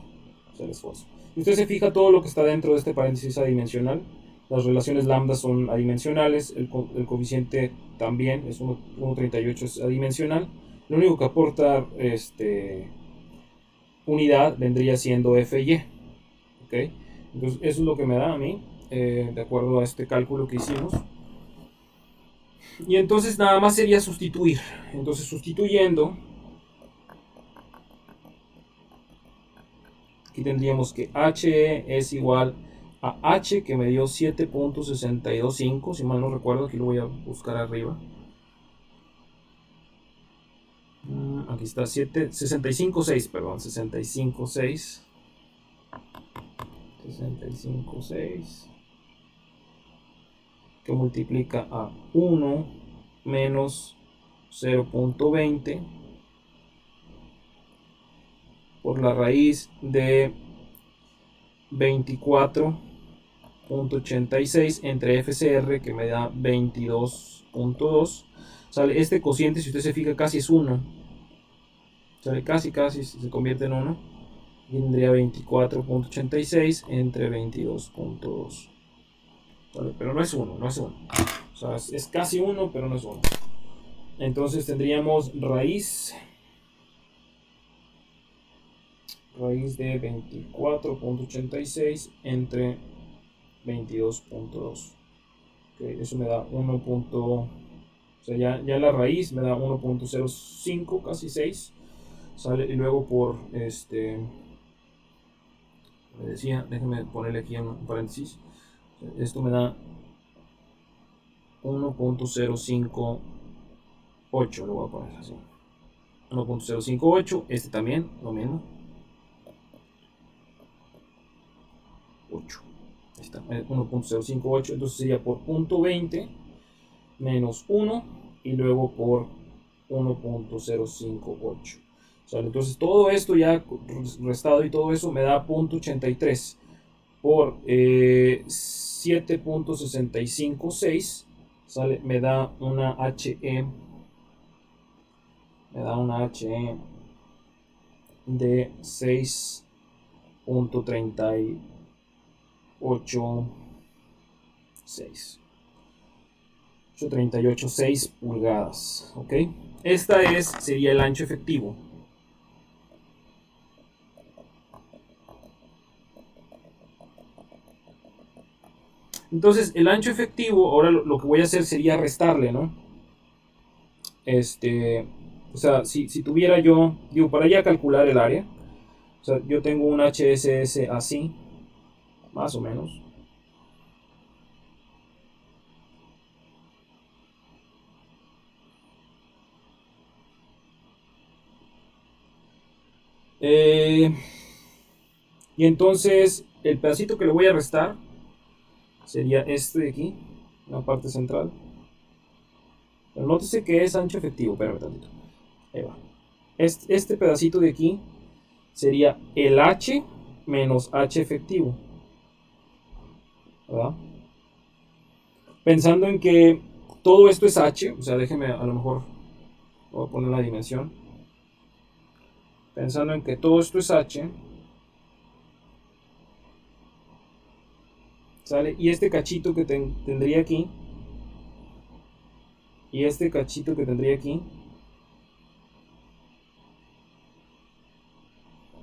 es el esfuerzo. Si usted se fija, todo lo que está dentro de este paréntesis adimensional. Las relaciones lambda son adimensionales, el coeficiente también es 1.38, es adimensional. Lo único que aporta unidad vendría siendo FY. ¿Okay? Entonces eso es lo que me da a mí, de acuerdo a este cálculo que hicimos. Y entonces nada más sería sustituir. Entonces sustituyendo, aquí tendríamos que HE es igual a H, que me dio 7.625, si mal no recuerdo, aquí lo voy a buscar arriba. Aquí está 65.6, perdón, 65.6. 65.6, que multiplica a 1 menos 0.20 por la raíz de 24.86 entre FCR, que me da 22.2. Sale este cociente, si usted se fija, casi es 1. Sale casi se convierte en 1. Y tendría 24.86 entre 22.2. ¿Vale? Pero no es 1, no es 1. O sea, es casi 1, pero no es 1. Entonces tendríamos raíz de 24.86 entre 22.2. Okay, eso me da 1. O sea, ya la raíz me da 1.05, casi 6. ¿Sale? Y luego por me decía, déjenme ponerle aquí un paréntesis. Esto me da 1.058, lo voy a poner así. 1.058, este también, lo mismo. 8. Ahí está, 1.058, entonces sería por punto 20 menos 1 y luego por 1.058. ¿Sale? Entonces todo esto ya restado y todo eso me da 0.83 por 7.656, ¿sale? Me da una HE de 6.386 pulgadas, ¿ok? Esta sería el ancho efectivo. Entonces, el ancho efectivo, ahora lo que voy a hacer sería restarle, ¿no? O sea, si tuviera yo, digo, para ya calcular el área, o sea, yo tengo un HSS así, más o menos. Y entonces, el pedacito que le voy a restar sería este de aquí, la parte central. Pero nótese que es ancho efectivo, espérame tantito. Ahí va. Este pedacito de aquí sería el H menos H efectivo, ¿verdad? Pensando en que todo esto es H, o sea, déjeme a lo mejor, voy a poner la dimensión. Pensando en que todo esto es H, ¿sale? Y este cachito que tendría aquí, y este cachito que tendría aquí,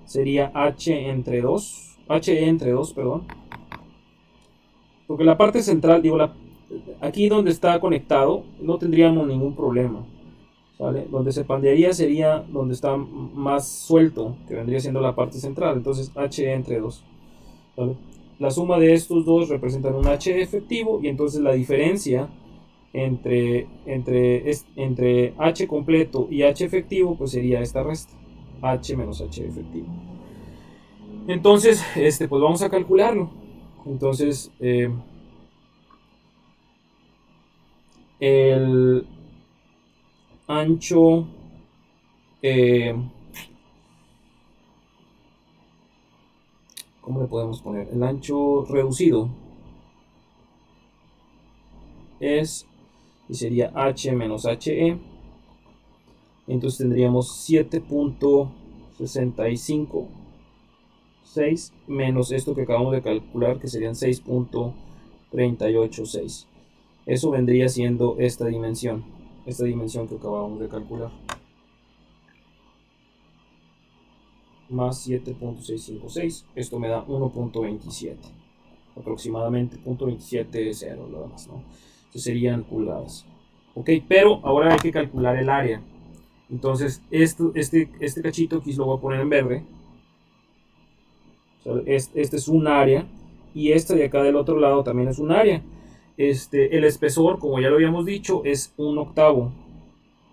sería H entre 2, HE entre 2, perdón. Porque la parte central, digo, aquí donde está conectado, no tendríamos ningún problema. ¿Vale? Donde se pandearía sería donde está más suelto, que vendría siendo la parte central. Entonces, HE entre 2. ¿Vale? La suma de estos dos representan un HE efectivo y entonces la diferencia entre H completo y H efectivo pues sería esta resta. H menos H efectivo. Entonces, pues vamos a calcularlo. Entonces, el ancho ¿cómo le podemos poner? El ancho reducido es, y sería H menos HE. Entonces tendríamos 7.656 menos esto que acabamos de calcular, que serían 6.386. Eso vendría siendo esta dimensión que acabamos de calcular. Más 7.656, esto me da 1.27. Aproximadamente 0.27, nada más, ¿no? Entonces serían pulgadas. Ok, pero ahora hay que calcular el área. Entonces, este cachito aquí lo voy a poner en verde. O sea, este es un área. Y este de acá del otro lado también es un área. El espesor, como ya lo habíamos dicho, es 1/8.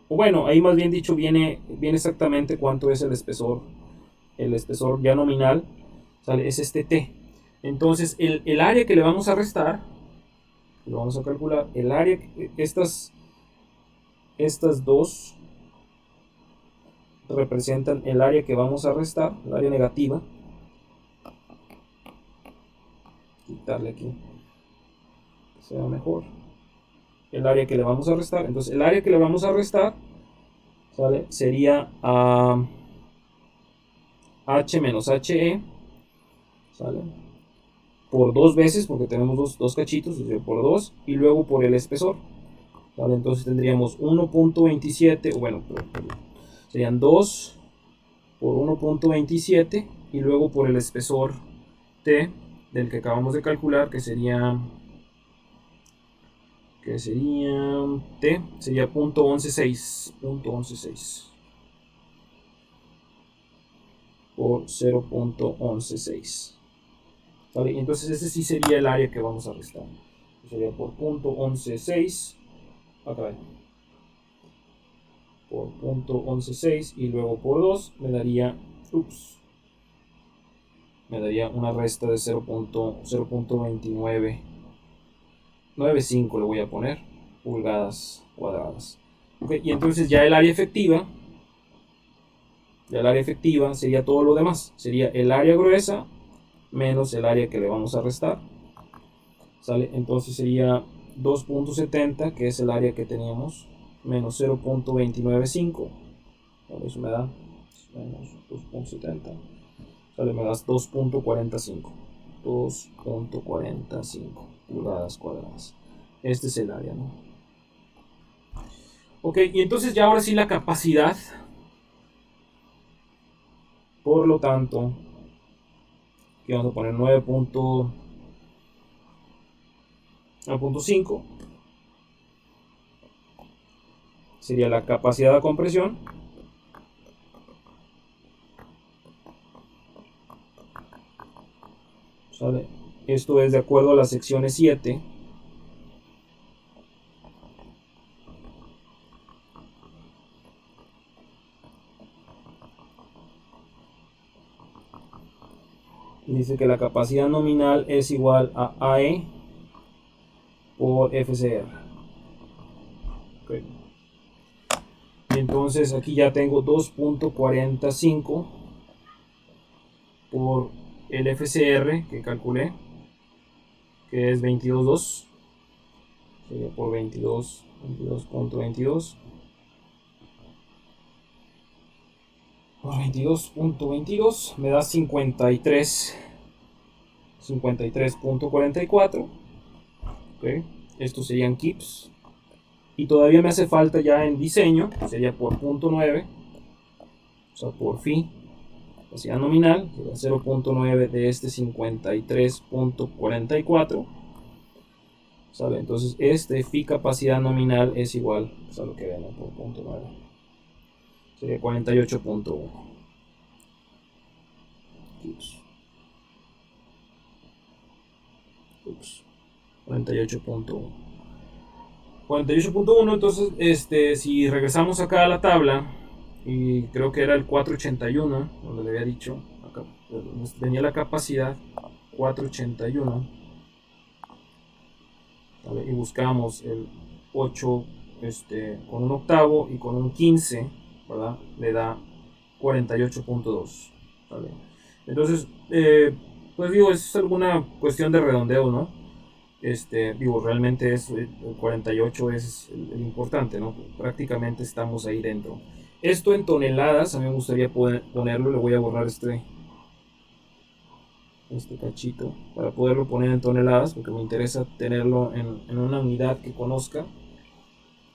O bueno, ahí más bien dicho viene exactamente cuánto es el espesor. El espesor ya nominal, ¿sale? Es este T. Entonces, el área que le vamos a restar, lo vamos a calcular, el área, estas dos representan el área que vamos a restar, el área negativa. Quitarle aquí, que sea mejor. El área que le vamos a restar, entonces el área que le vamos a restar, ¿sale? Sería H menos HE, ¿sale? Por dos veces, porque tenemos dos cachitos, por 2, y luego por el espesor. ¿Vale? Entonces tendríamos 1.27, o bueno, serían 2 por 1.27 y luego por el espesor T del que acabamos de calcular, que sería T, sería 0.116 por 0.116. ¿Vale? Entonces ese sí sería el área que vamos a restar. Sería por 0.116 acá, por punto 11.6 y luego por 2 me daría una resta de 0.2995 le voy a poner pulgadas cuadradas. Okay, y entonces ya el área efectiva sería todo lo demás, sería el área gruesa menos el área que le vamos a restar, ¿sale? Entonces sería 2.70, que es el área que teníamos, menos 0.295, eso me da menos 2.70, ¿sale? Me das 2.45 pulgadas cuadradas. Este es el área, ¿no? Ok, y entonces ya ahora sí la capacidad, por lo tanto, aquí vamos a poner 9.5, sería la capacidad de compresión, ¿sale? Esto es de acuerdo a las secciones 7. Dice que la capacidad nominal es igual a AE por FCR. Okay. Y entonces aquí ya tengo 2.45 por el FCR que calculé, que es 22.2. Sería por 22.22 por 22.22 me da 53.44. Okay. Estos serían kips. Y todavía me hace falta ya en diseño, sería por punto 9, o sea, por phi, capacidad nominal, 0.9 de este 53.44. ¿Sale? Entonces este phi capacidad nominal es igual, pues, a lo que ven por punto 9. Sería 48.1 kips. 48.1. 48.1, entonces si regresamos acá a la tabla, y creo que era el 481, donde le había dicho, acá venía la capacidad 481, ¿vale? Y buscamos el 8 con un octavo y con un 15, ¿verdad? Le da 48.2, ¿vale? Entonces, pues digo, es alguna cuestión de redondeo, ¿no? Realmente el 48 es el importante, ¿no? Prácticamente estamos ahí dentro. Esto en toneladas, a mí me gustaría ponerlo, le voy a borrar este cachito para poderlo poner en toneladas, porque me interesa tenerlo en una unidad que conozca.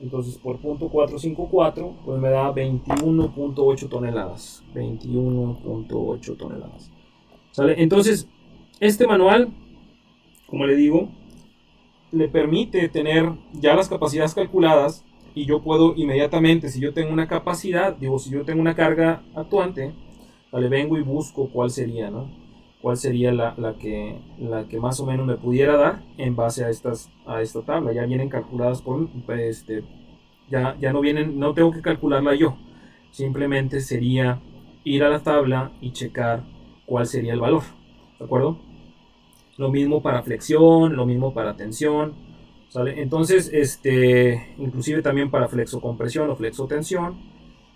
Entonces por punto 454 pues me da 21.8 toneladas. 21.8 toneladas. ¿Sale? Entonces este manual, como le digo, le permite tener ya las capacidades calculadas, y yo puedo inmediatamente, si yo tengo una capacidad, si yo tengo una carga actuante, le vengo y busco cuál sería, ¿no? Cuál sería la que más o menos me pudiera dar en base a esta tabla. Ya vienen calculadas por ya no vienen, no tengo que calcularla yo, simplemente sería ir a la tabla y checar cuál sería el valor, ¿de acuerdo? Lo mismo para flexión, lo mismo para tensión, ¿sale? Entonces, inclusive también para flexocompresión o flexotensión.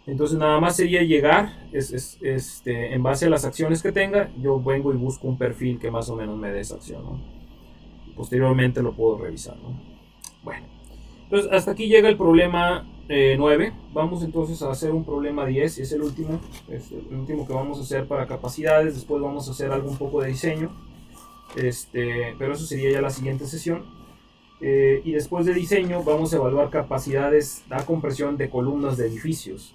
Entonces nada más sería llegar, en base a las acciones que tenga, yo vengo y busco un perfil que más o menos me dé esa acción, ¿no? Posteriormente lo puedo revisar, ¿no? Bueno, entonces hasta aquí llega el problema 9. Vamos entonces a hacer un problema 10, y es el último que vamos a hacer para capacidades. Después vamos a hacer algo un poco de diseño. Pero eso sería ya la siguiente sesión. Y después de diseño vamos a evaluar capacidades de compresión de columnas de edificios.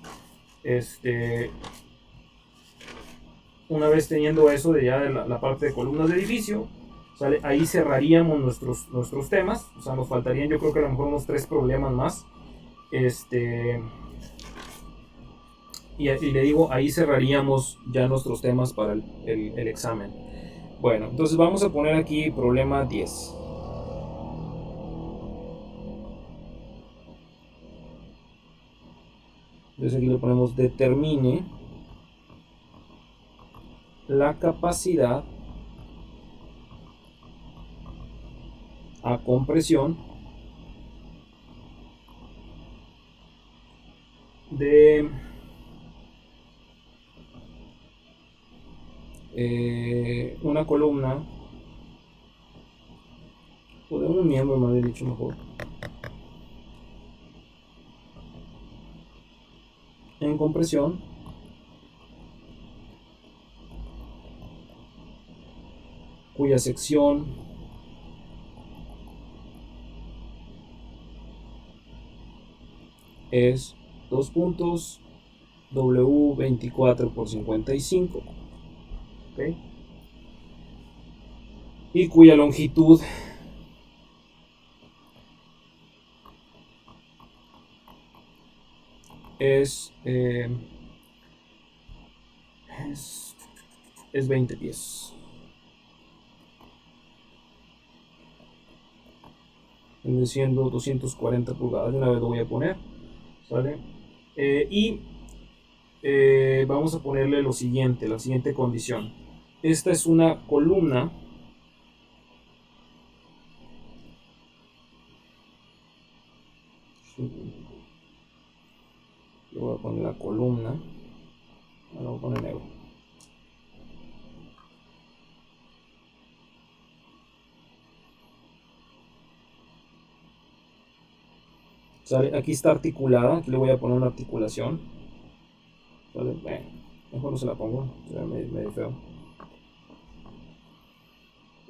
Una vez teniendo eso de ya la parte de columnas de edificio, ¿sale? Ahí cerraríamos nuestros temas. O sea, nos faltarían, yo creo que a lo mejor unos 3 problemas más. Y le digo, ahí cerraríamos ya nuestros temas para el examen. Bueno, entonces vamos a poner aquí problema 10. Entonces aquí le ponemos determine la capacidad a compresión de una columna, o de un miembro, más bien dicho, mejor, en compresión cuya sección es 2 puntos W24 por 55, ¿okay? Y cuya longitud es 20 pies. Viene siendo 240 pulgadas. De una vez lo voy a poner. ¿Sale? Vamos a ponerle lo siguiente, la siguiente condición. Esta es una columna. Le voy a poner la columna. Ahora voy a poner negro. ¿Sale? Aquí está articulada. Aquí le voy a poner una articulación. ¿Sale? Bueno, mejor no se la pongo. Se ve medio feo.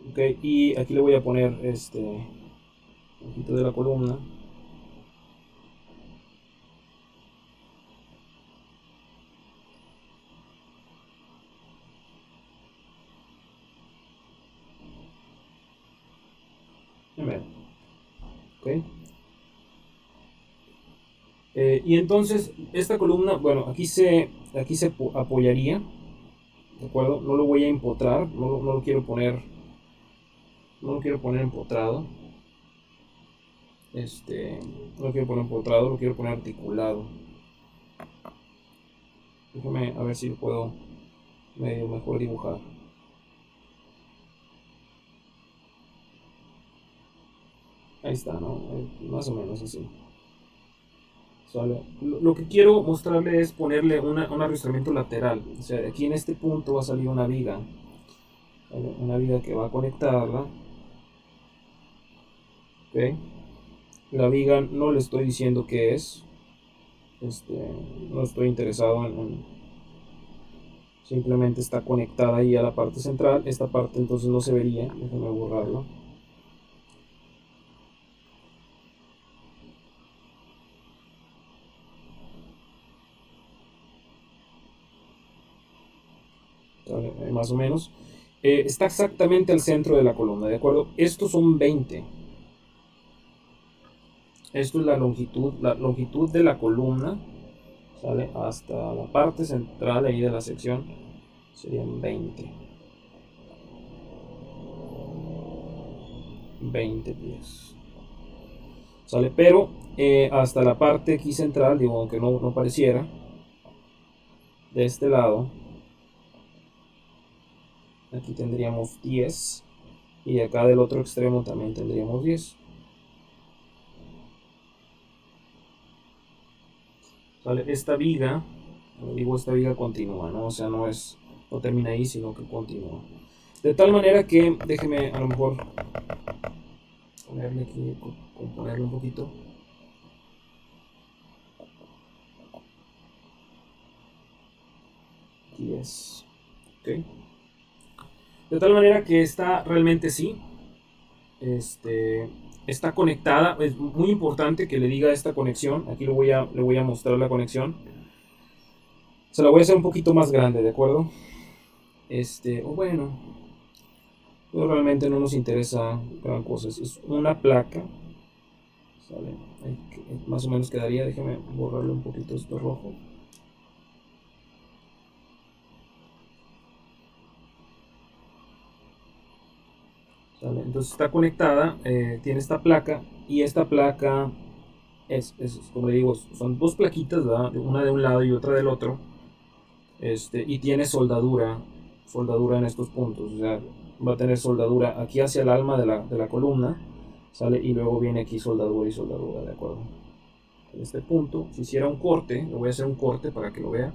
Ok, y aquí le voy a poner un poquito de la columna. Okay. Y entonces esta columna, bueno, aquí se apoyaría, ¿de acuerdo? No lo voy a empotrar, no lo quiero poner, no lo quiero poner empotrado, no lo quiero poner empotrado, lo quiero poner articulado. Déjame a ver si lo puedo medio mejor dibujar. Ahí está, ¿no? Más o menos así. ¿Sale? Lo que quiero mostrarle es ponerle un arrastramiento lateral. O sea, aquí en este punto va a salir una viga. ¿Vale? Una viga que va a conectarla. ¿Ok? La viga no le estoy diciendo qué es. No estoy interesado simplemente está conectada ahí a la parte central. Esta parte entonces no se vería. Déjame borrarlo. Más o menos. Está exactamente al centro de la columna, ¿de acuerdo? Estos son 20. Esto es la longitud de la columna, ¿sale? Hasta la parte central ahí de la sección serían 20 pies, ¿sale? Pero hasta la parte aquí central, digo, aunque no pareciera, de este lado, aquí tendríamos 10 y acá del otro extremo también tendríamos 10. ¿Sale? Esta viga, digo, esta viga continúa, ¿no? O sea, no termina ahí, sino que continúa. De tal manera que, déjeme a lo mejor ponerle aquí, componerle un poquito. Aquí es. ¿Ok? De tal manera que está realmente sí. Está conectada. Es muy importante que le diga esta conexión. Aquí le voy a mostrar la conexión. Se la voy a hacer un poquito más grande, ¿de acuerdo? O bueno, pero realmente no nos interesa gran cosa. Es una placa. ¿Sale? Más o menos quedaría. Déjame borrarle un poquito esto rojo. ¿Sale? Entonces está conectada. Tiene esta placa. Y esta placa como le digo, son dos plaquitas, ¿verdad? Una de un lado y otra del otro. Y tiene soldadura en estos puntos. O sea, va a tener soldadura aquí hacia el alma de la columna, ¿sale? Y luego viene aquí soldadura y soldadura, ¿de acuerdo? En este punto, si hiciera un corte, le voy a hacer un corte para que lo vea.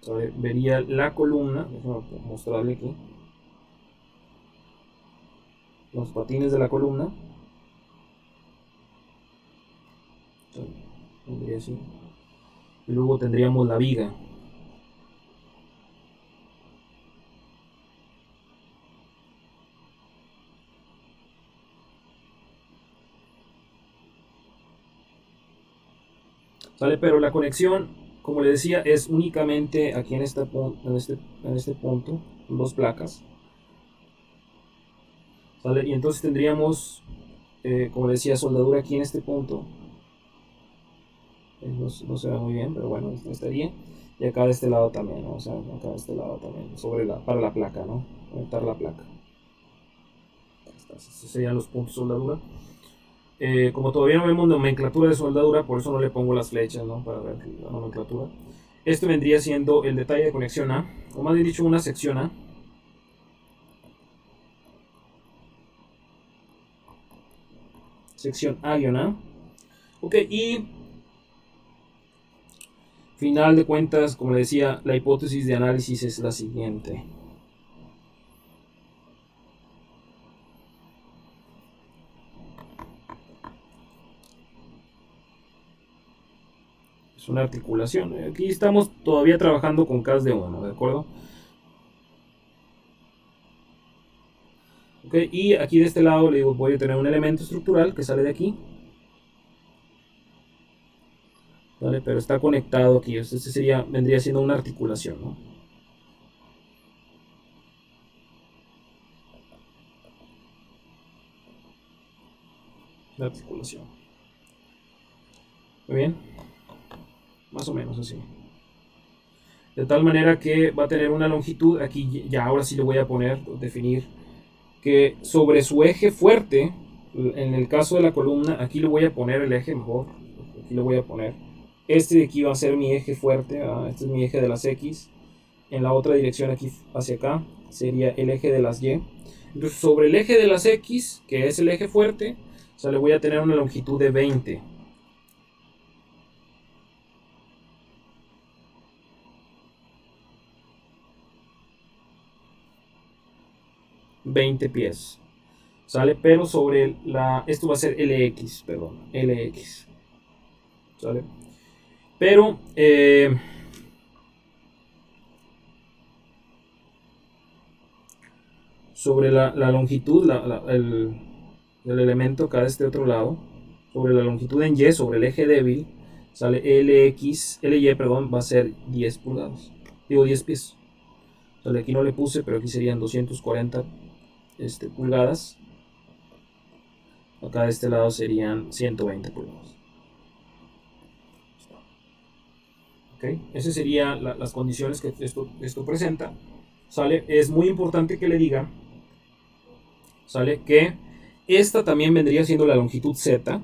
¿Sale? Vería la columna, déjame mostrarle aquí, los patines de la columna. Vendría así. Y luego tendríamos la viga. ¿Sale? Pero la conexión, como le decía, es únicamente aquí en este punto, dos placas. ¿Sale? Y entonces tendríamos, como le decía, soldadura aquí en este punto. No se ve muy bien, pero bueno, estaría. Y acá de este lado también, ¿no? O sea, acá de este lado también, para la placa, ¿no? Conectar la placa. Estos serían los puntos de soldadura. Como todavía no vemos nomenclatura de soldadura, por eso no le pongo las flechas, ¿no? Para ver la nomenclatura. Esto vendría siendo el detalle de conexión A, o más bien dicho, una sección A. Sección A-A. Ok, y final de cuentas, como le decía, la hipótesis de análisis es la siguiente. Es una articulación. Aquí estamos todavía trabajando con CAS de 1, ¿de acuerdo? Ok, y aquí de este lado le digo, voy a tener un elemento estructural que sale de aquí. ¿Vale? Pero está conectado aquí. Vendría siendo una articulación, ¿no? La articulación. Muy bien. Más o menos así. De tal manera que va a tener una longitud. Aquí ya ahora sí le voy a definir que sobre su eje fuerte, en el caso de la columna, aquí le voy a poner el eje mejor. Aquí le voy a poner. Este de aquí va a ser mi eje fuerte. Este es mi eje de las X. En la otra dirección aquí hacia acá sería el eje de las Y. Entonces sobre el eje de las X, que es el eje fuerte, o sea, le voy a tener una longitud de 20. 20 pies. ¿Sale? Pero sobre esto va a ser LX, perdón, LX. ¿Sale? Pero sobre la longitud, el elemento acá de este otro lado, sobre la longitud en Y, sobre el eje débil, sale LY, perdón, va a ser 10 pulgadas. Digo 10 pies. Sale, aquí no le puse, pero aquí serían 240 pulgadas. Acá de este lado serían 120 pulgadas. ¿Okay? Esas serían las condiciones que esto presenta. ¿Sale? Es muy importante que le diga, ¿sale? Que esta también vendría siendo la longitud Z,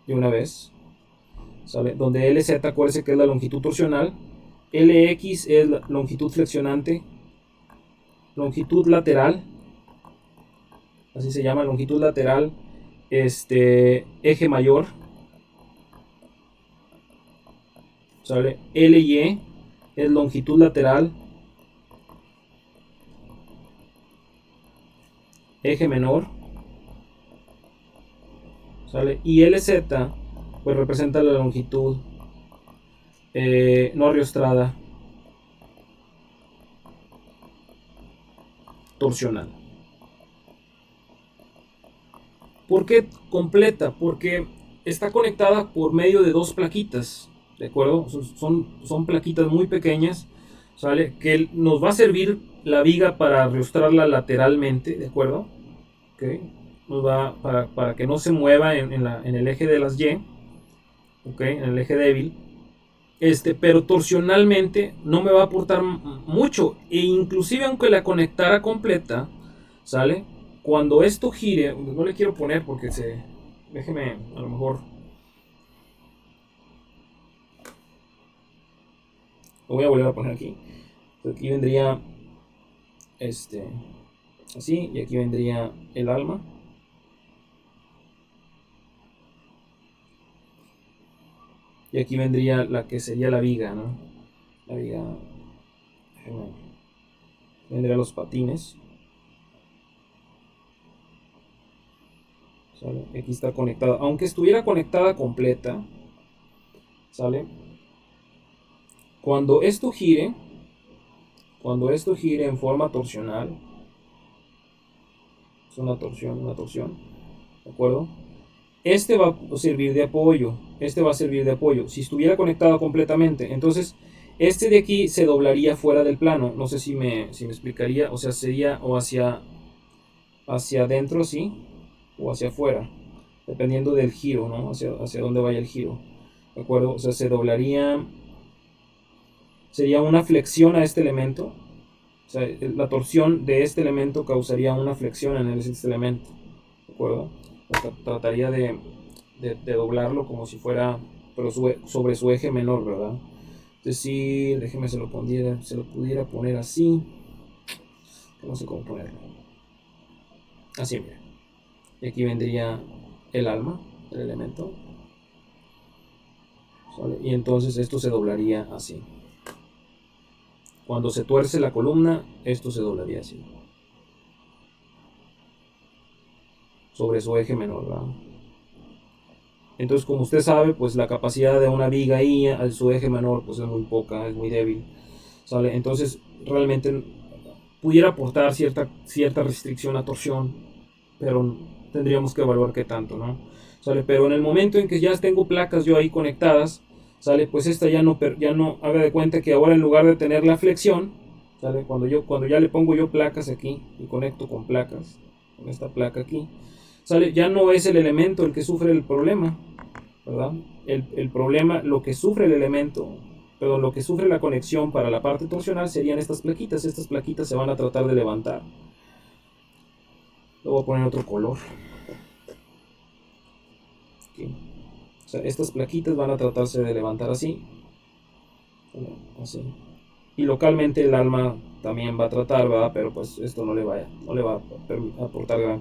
de una vez, ¿sale? Donde LZ, acuérdese que es la longitud torsional, LX es la longitud flexionante, longitud lateral, así se llama, longitud lateral, eje mayor, ¿sale? LY es longitud lateral, eje menor, ¿sale? Y LZ pues representa la longitud no ariostrada torsional. ¿Por qué completa? Porque está conectada por medio de dos plaquitas, ¿de acuerdo? Son plaquitas muy pequeñas, ¿sale? Que nos va a servir la viga para ariostrarla lateralmente, ¿de acuerdo? ¿Okay? Nos va para que no se mueva en el eje de las Y, ¿okay? En el eje débil. pero torsionalmente no me va a aportar mucho. E inclusive aunque la conectara completa, ¿sale? Cuando esto gire, no le quiero poner porque se... Déjeme, a lo mejor... Lo voy a volver a poner aquí. Aquí vendría así, y aquí vendría el alma. Y aquí vendría la que sería la viga, ¿no? La viga. Vendría los patines. ¿Sale? Aquí está conectada. Aunque estuviera conectada completa, ¿sale? Cuando esto gire en forma torsional, es una torsión, ¿de acuerdo? Este va a servir de apoyo, Si estuviera conectado completamente, entonces este de aquí se doblaría fuera del plano. No sé si me explicaría, o sea, sería o hacia adentro, sí, o hacia afuera, dependiendo del giro, ¿no? Hacia dónde vaya el giro, ¿de acuerdo? O sea, se doblaría, sería una flexión a este elemento. O sea, la torsión de este elemento causaría una flexión en este elemento, ¿de acuerdo? Trataría de doblarlo como si fuera, pero sobre su eje menor, ¿verdad? Es decir, déjeme se lo pudiera poner así. No sé cómo ponerlo. Así, mira. Y aquí vendría el alma, el elemento. ¿Sale? Y entonces esto se doblaría así. Cuando se tuerce la columna, esto se doblaría así. Sobre su eje menor, ¿verdad? Entonces, como usted sabe, pues la capacidad de una viga ahí a su eje menor pues es muy poca, es muy débil, ¿sale? Entonces, realmente pudiera aportar cierta restricción a torsión, pero tendríamos que evaluar qué tanto, ¿no? ¿Sale? Pero en el momento en que ya tengo placas yo ahí conectadas, ¿sale? Pues esta ya no haga de cuenta que ahora en lugar de tener la flexión, ¿sale? Cuando ya le pongo yo placas aquí y conecto con placas, con esta placa aquí, ¿sale? Ya no es el elemento el que sufre el problema, ¿verdad? El problema, lo que sufre el elemento, perdón, lo que sufre la conexión para la parte torsional serían estas plaquitas. Estas plaquitas se van a tratar de levantar. Le voy a poner otro color. Aquí. O sea, estas plaquitas van a tratarse de levantar así. Así. Y localmente el alma también va a tratar, ¿verdad? Pero pues esto no le va a aportar gran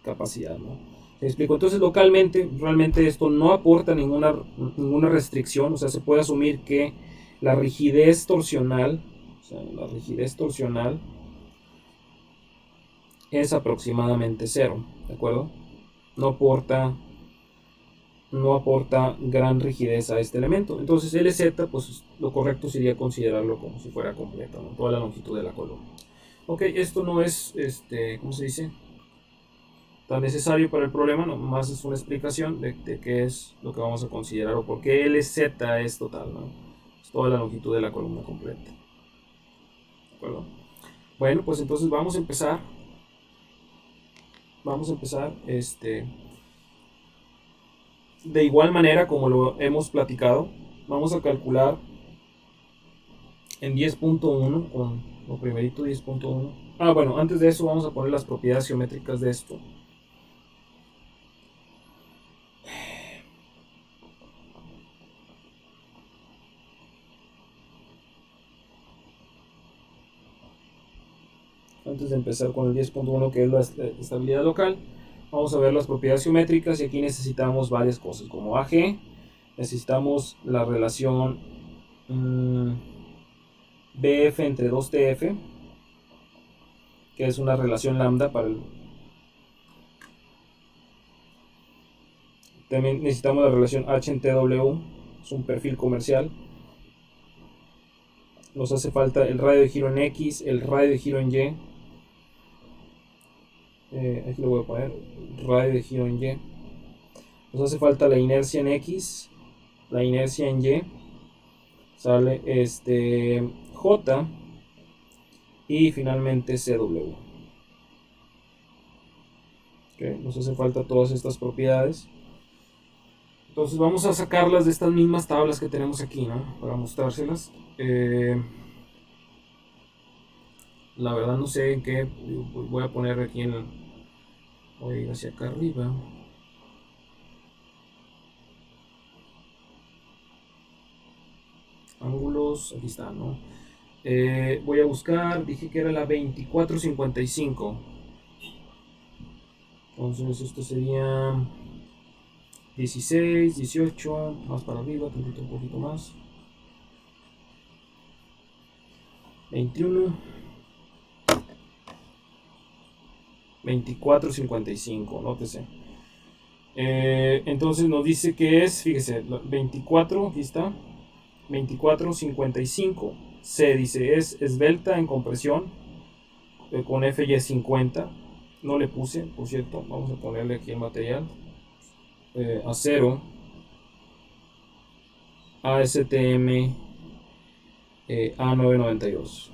capacidad, ¿no? ¿Me explico? Entonces localmente realmente esto no aporta ninguna restricción. O sea, se puede asumir que la rigidez torsional, es aproximadamente cero, ¿de acuerdo? No aporta gran rigidez a este elemento. Entonces LZ, pues lo correcto sería considerarlo como si fuera completo, ¿no? Toda la longitud de la columna. Ok, esto no es, ¿cómo se dice? Tan necesario para el problema, nomás es una explicación de qué es lo que vamos a considerar o por qué LZ es total, ¿no? Es toda la longitud de la columna completa. ¿De acuerdo? Bueno, pues entonces vamos a empezar. De igual manera como lo hemos platicado, vamos a calcular en 10.1 con lo primerito 10.1. Bueno, antes de eso vamos a poner las propiedades geométricas de esto. Antes de empezar con el 10.1, que es la estabilidad local, vamos a ver las propiedades geométricas y aquí necesitamos varias cosas como AG, necesitamos la relación BF entre 2TF, que es una relación lambda para el... También necesitamos la relación H en TW, es un perfil comercial. Nos hace falta el radio de giro en X, el radio de giro en Y. Aquí lo voy a poner, radio de giro en Y. Nos hace falta la inercia en X, la inercia en Y. Sale J y finalmente CW. Okay, nos hace falta todas estas propiedades. Entonces vamos a sacarlas de estas mismas tablas que tenemos aquí, ¿no? Para mostrárselas. La verdad no sé en qué. Voy a poner aquí voy a ir hacia acá arriba. Ángulos, aquí está, ¿no? Voy a buscar, dije que era la 2455. Entonces esto sería 16, 18, más para arriba, un poquito más. 21, 2455, nótese. Entonces nos dice que es, fíjese, 24, aquí está, 2455. C dice es esbelta en compresión con FY50. No le puse, por cierto, vamos a ponerle aquí el material. Acero ASTM A992.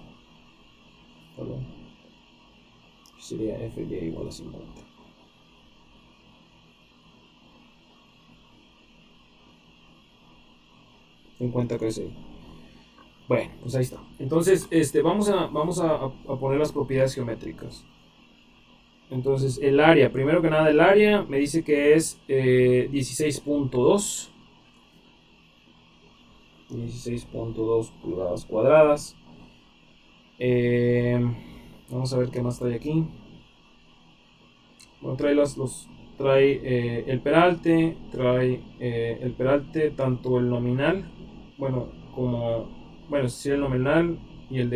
Perdón. Sería FY igual a 50. En cuenta que es ahí. Bueno, pues ahí está. Entonces, vamos a poner las propiedades geométricas. Entonces, el área, primero que nada, el área me dice que es 16.2. 16.2 pulgadas cuadradas. Vamos a ver qué más trae aquí. Bueno, trae el peralte, tanto el nominal, bueno, sí, el nominal y el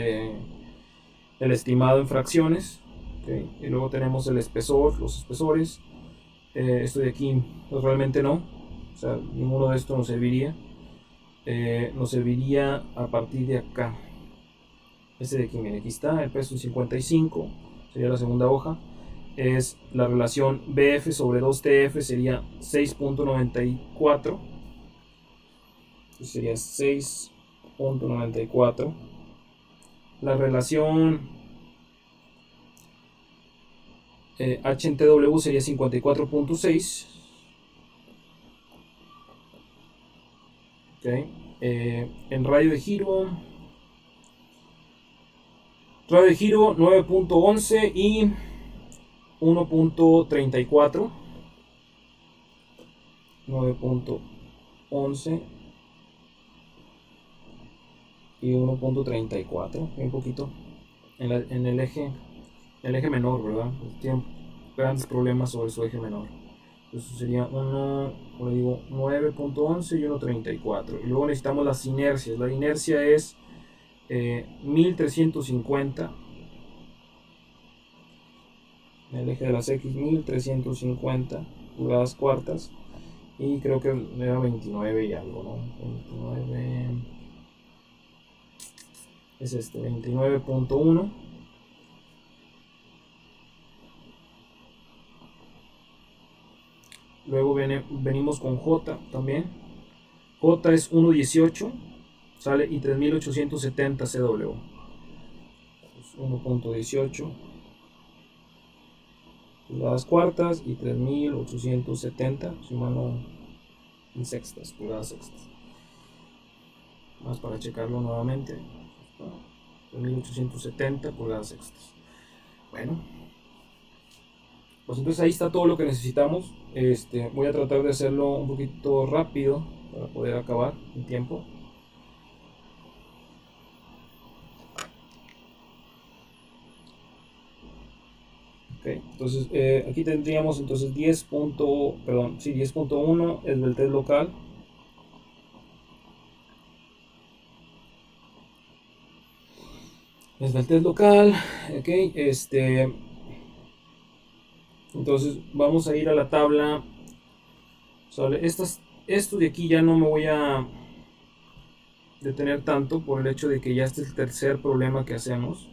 estimado en fracciones. Okay. Y luego tenemos el espesor, los espesores. Esto de aquí, pues realmente no, o sea, ninguno de estos nos serviría. Nos serviría a partir de acá. Este de aquí, miren, aquí está, el peso 55, sería la segunda hoja. Es la relación BF sobre 2TF, sería 6.94. Sería 6.94. La relación H en TW sería 54.6. Okay. En radio de giro 9.11 y 1.34. 9.11 y 1.34, un poquito en el eje menor, ¿verdad? Tiene grandes problemas sobre su eje menor. Entonces sería 9.11 y 1.34. Y luego necesitamos las inercias. La inercia es 1350. En el eje de las X, 1350 pulgadas cuartas. Y creo que era 29 y algo, ¿no? 29. Es 29.1. Luego venimos con J también. J es 1.18, sale, y 3870 CW. 1.18 pulgadas cuartas y 3870, si mal no, en sextas, pulgadas sextas. Más para checarlo nuevamente. 3870 pulgadas sextas. Bueno, pues entonces ahí está todo lo que necesitamos. Voy a tratar de hacerlo un poquito rápido para poder acabar en tiempo. Okay, entonces aquí tendríamos entonces 10.1 esbeltez local. Esbeltez local, ok, entonces vamos a ir a la tabla. ¿Sale? Esto de aquí ya no me voy a detener tanto por el hecho de que ya este es el tercer problema que hacemos.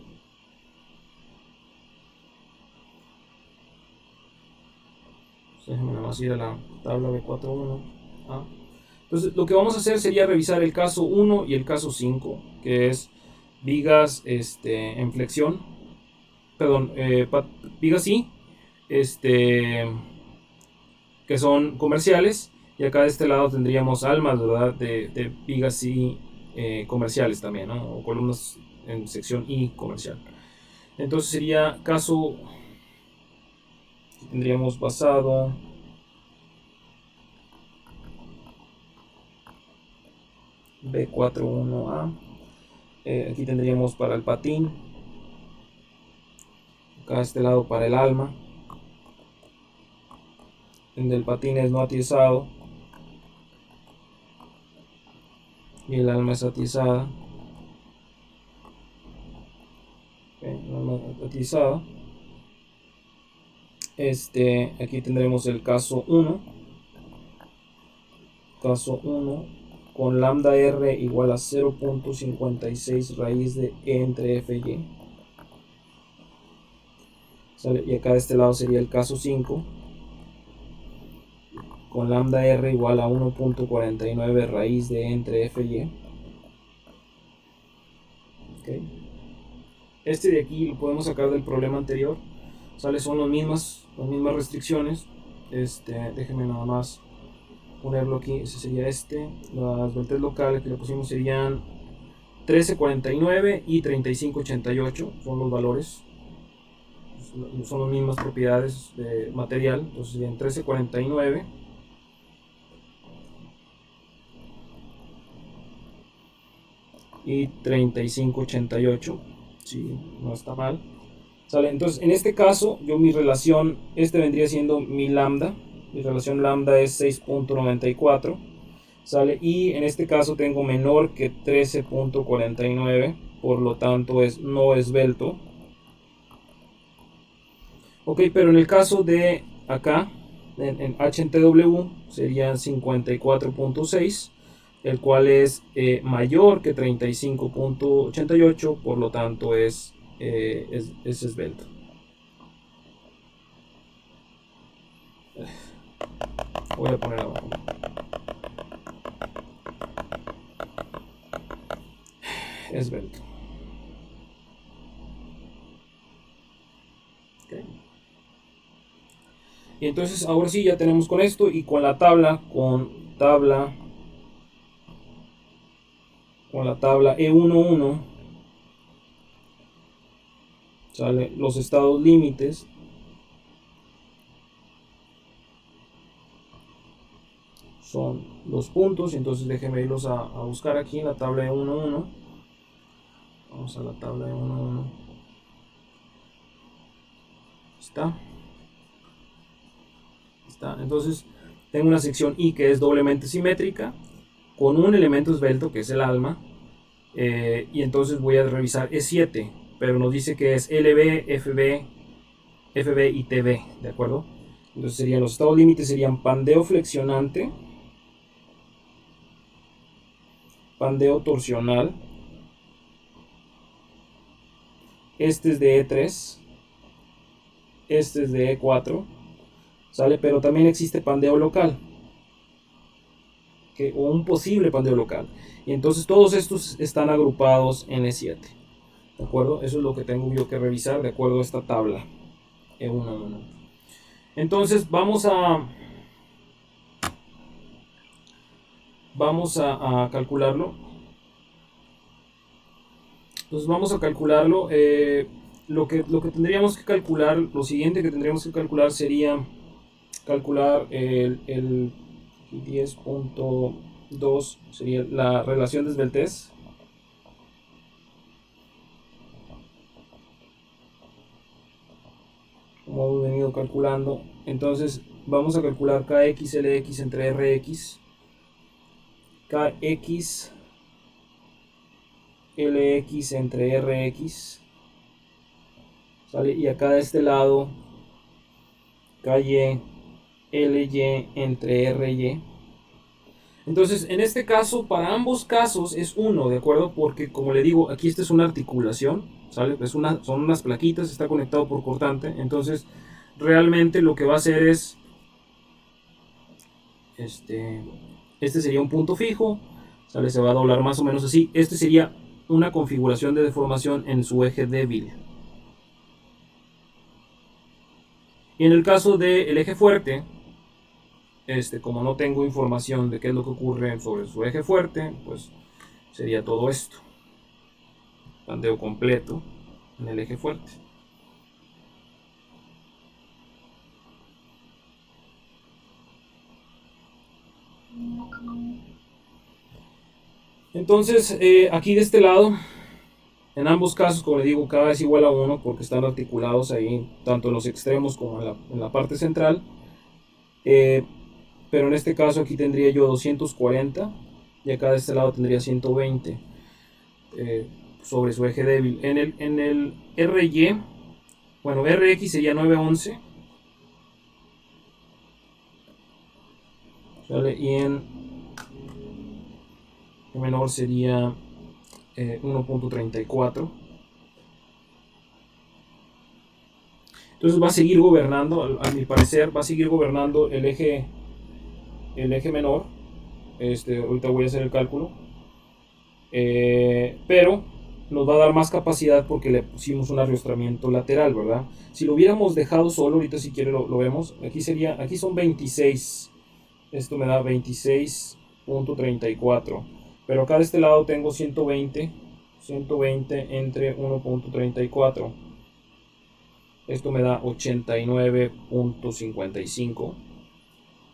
Déjenme nada más ir a la tabla B41. Entonces lo que vamos a hacer sería revisar el caso 1 y el caso 5, que es vigas en flexión, perdón, vigas sí, que son comerciales, Y acá de este lado tendríamos almas, ¿verdad? De vigas y comerciales también, ¿no? O columnas en sección I comercial. Entonces sería caso, tendríamos basado B41A. Aquí tendríamos para el patín. Acá de este lado para el alma. El del patín es no atizado. Y el alma es atizada. El alma atizada. Aquí tendremos el caso 1. Caso 1 con lambda R igual a 0.56 raíz de E entre FY. ¿Sale? Y acá de este lado sería el caso 5 con lambda R igual a 1.49 raíz de E entre FY. ¿Okay? Este de aquí lo podemos sacar del problema anterior. ¿Sale? Son las mismas restricciones. Déjenme nada más ponerlo aquí. Ese sería las vueltas locales que le pusimos serían 1349 y 3588. Son los valores. Son las mismas propiedades de material. Entonces serían 1349 y 3588. Sí, no está mal. ¿Sale? Entonces, en este caso, yo mi relación, vendría siendo mi lambda. Mi relación lambda es 6.94. ¿Sale? Y en este caso tengo menor que 13.49. Por lo tanto, es no esbelto. Ok, pero en el caso de acá, en H en TW, serían 54.6. El cual es mayor que 35.88. Por lo tanto, es esbelto. Voy a poner abajo. Esbelto. Okay. Y entonces ahora sí ya tenemos con esto y con la tabla, con la tabla E11, sale los estados límites. Son los puntos, entonces déjenme irlos a buscar aquí en la tabla de 1.1. Vamos a la tabla de 1.1. Está. Entonces tengo una sección I que es doblemente simétrica con un elemento esbelto que es el alma, y entonces voy a revisar E7, pero nos dice que es LB, FB y TB, ¿de acuerdo? Entonces serían los estados límites, serían pandeo flexionante, pandeo torsional, este es de E3, este es de E4, ¿sale? Pero también existe pandeo local, o un posible pandeo local, y entonces todos estos están agrupados en E7, ¿de acuerdo? Eso es lo que tengo yo que revisar de acuerdo a esta tabla E11. Entonces vamos a calcularlo. Entonces vamos a calcularlo. Lo que tendríamos que calcular, lo siguiente que tendríamos que calcular sería calcular el 10.2, sería la relación de esbeltez. Como hemos venido calculando. Entonces vamos a calcular KX, LX entre RX. KX, LX entre RX. ¿Sale? Y acá de este lado KY, LY entre RY. Entonces, en este caso, para ambos casos es 1, ¿de acuerdo? Porque, como le digo, aquí esta es una articulación, ¿sale? Son unas plaquitas, está conectado por cortante. Entonces, realmente lo que va a hacer es... Este sería un punto fijo, ¿sale? Se va a doblar más o menos así. Este sería una configuración de deformación en su eje débil. Y en el caso del eje fuerte, Como no tengo información de qué es lo que ocurre sobre su eje fuerte, pues sería todo esto. Pandeo completo en el eje fuerte. Entonces, aquí de este lado, en ambos casos, como le digo, cada es igual a 1 porque están articulados ahí, tanto en los extremos como en la parte central. Pero en este caso aquí tendría yo 240 y acá de este lado tendría 120 sobre su eje débil. En el RY, bueno, RX sería 911, ¿vale? Y en menor sería 1.34. Entonces va a seguir gobernando, a mi parecer, va a seguir gobernando el eje menor. Ahorita voy a hacer el cálculo. Pero nos va a dar más capacidad porque le pusimos un arrastramiento lateral, ¿verdad? Si lo hubiéramos dejado solo, ahorita si quiere lo vemos. Aquí son 26. Esto me da 26.34. Pero acá de este lado tengo 120 entre 1.34. Esto me da 89.55.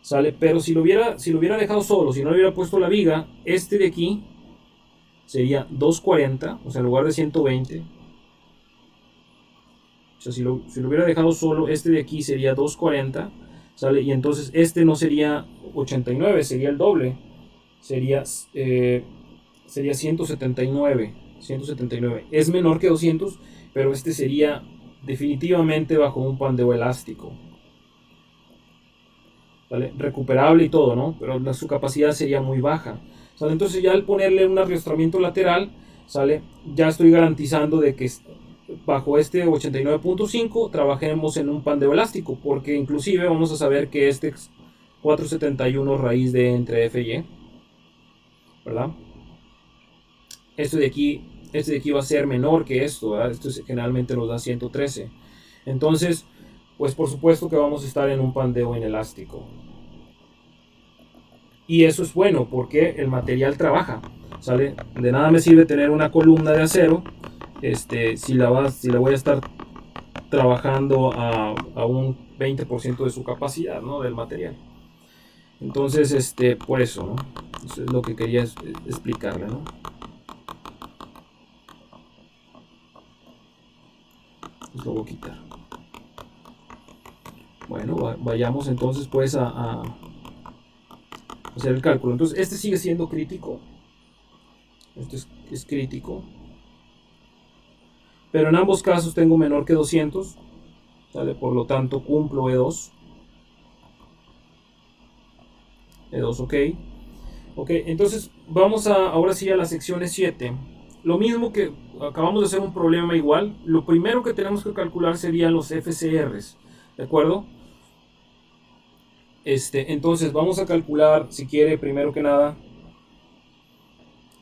¿Sale? Pero si lo hubiera dejado solo, si no le hubiera puesto la viga, este de aquí sería 240, o sea, en lugar de 120. O sea, si lo hubiera dejado solo, este de aquí sería 240, ¿sale? Y entonces este no sería 89, sería el doble. Sería 179. Es menor que 200, pero este sería definitivamente bajo un pandeo elástico. ¿Vale? Recuperable y todo, ¿no? Pero su capacidad sería muy baja. ¿Sale? Entonces ya al ponerle un arrastramiento lateral, ¿sale? Ya estoy garantizando de que bajo este 89.5 trabajemos en un pandeo elástico, porque inclusive vamos a saber que este 471 raíz de entre F y E, ¿verdad? Este de aquí va a ser menor que esto, ¿verdad? Esto generalmente nos da 113. Entonces, pues por supuesto que vamos a estar en un pandeo inelástico. Y eso es bueno porque el material trabaja, ¿sale? De nada me sirve tener una columna de acero si la voy a estar trabajando a un 20% de su capacidad, ¿no? Del material. Entonces, por eso, ¿no? Eso es lo que quería explicarle, ¿no? Lo voy a quitar. Bueno, vayamos entonces pues a hacer el cálculo. Entonces, este sigue siendo crítico. Este es crítico. Pero en ambos casos tengo menor que 200. ¿Sale? Por lo tanto, cumplo E2. E2, ok. Ok, entonces vamos ahora sí a la sección E7. Lo mismo que acabamos de hacer un problema igual. Lo primero que tenemos que calcular serían los FCRs. ¿De acuerdo? Entonces vamos a calcular, si quiere, primero que nada,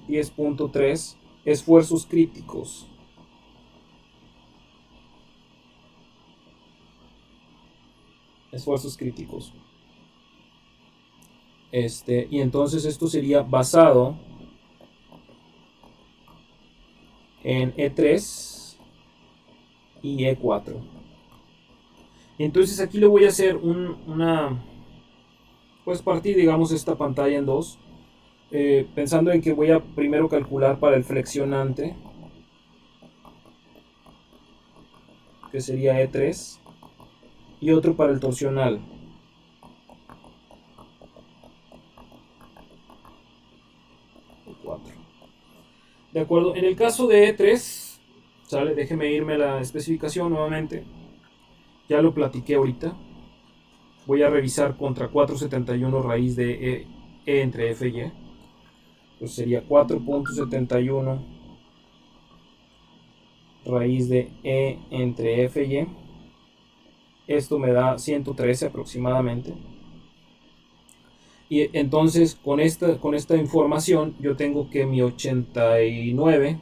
10.3 esfuerzos críticos. Esfuerzos críticos. Y entonces esto sería basado en E3 y E4. Entonces aquí le voy a hacer pues partir, digamos, esta pantalla en dos, pensando en que voy a primero calcular para el flexionante, que sería E3, y otro para el torsional. E4. De acuerdo, en el caso de E3, ¿sale? Déjeme irme a la especificación nuevamente. Ya lo platiqué ahorita. Voy a revisar contra 471 raíz de E entre F y E. Entonces sería 4.71 raíz de E entre F y E. Esto me da 113 aproximadamente. Y entonces con esta información yo tengo que mi 89,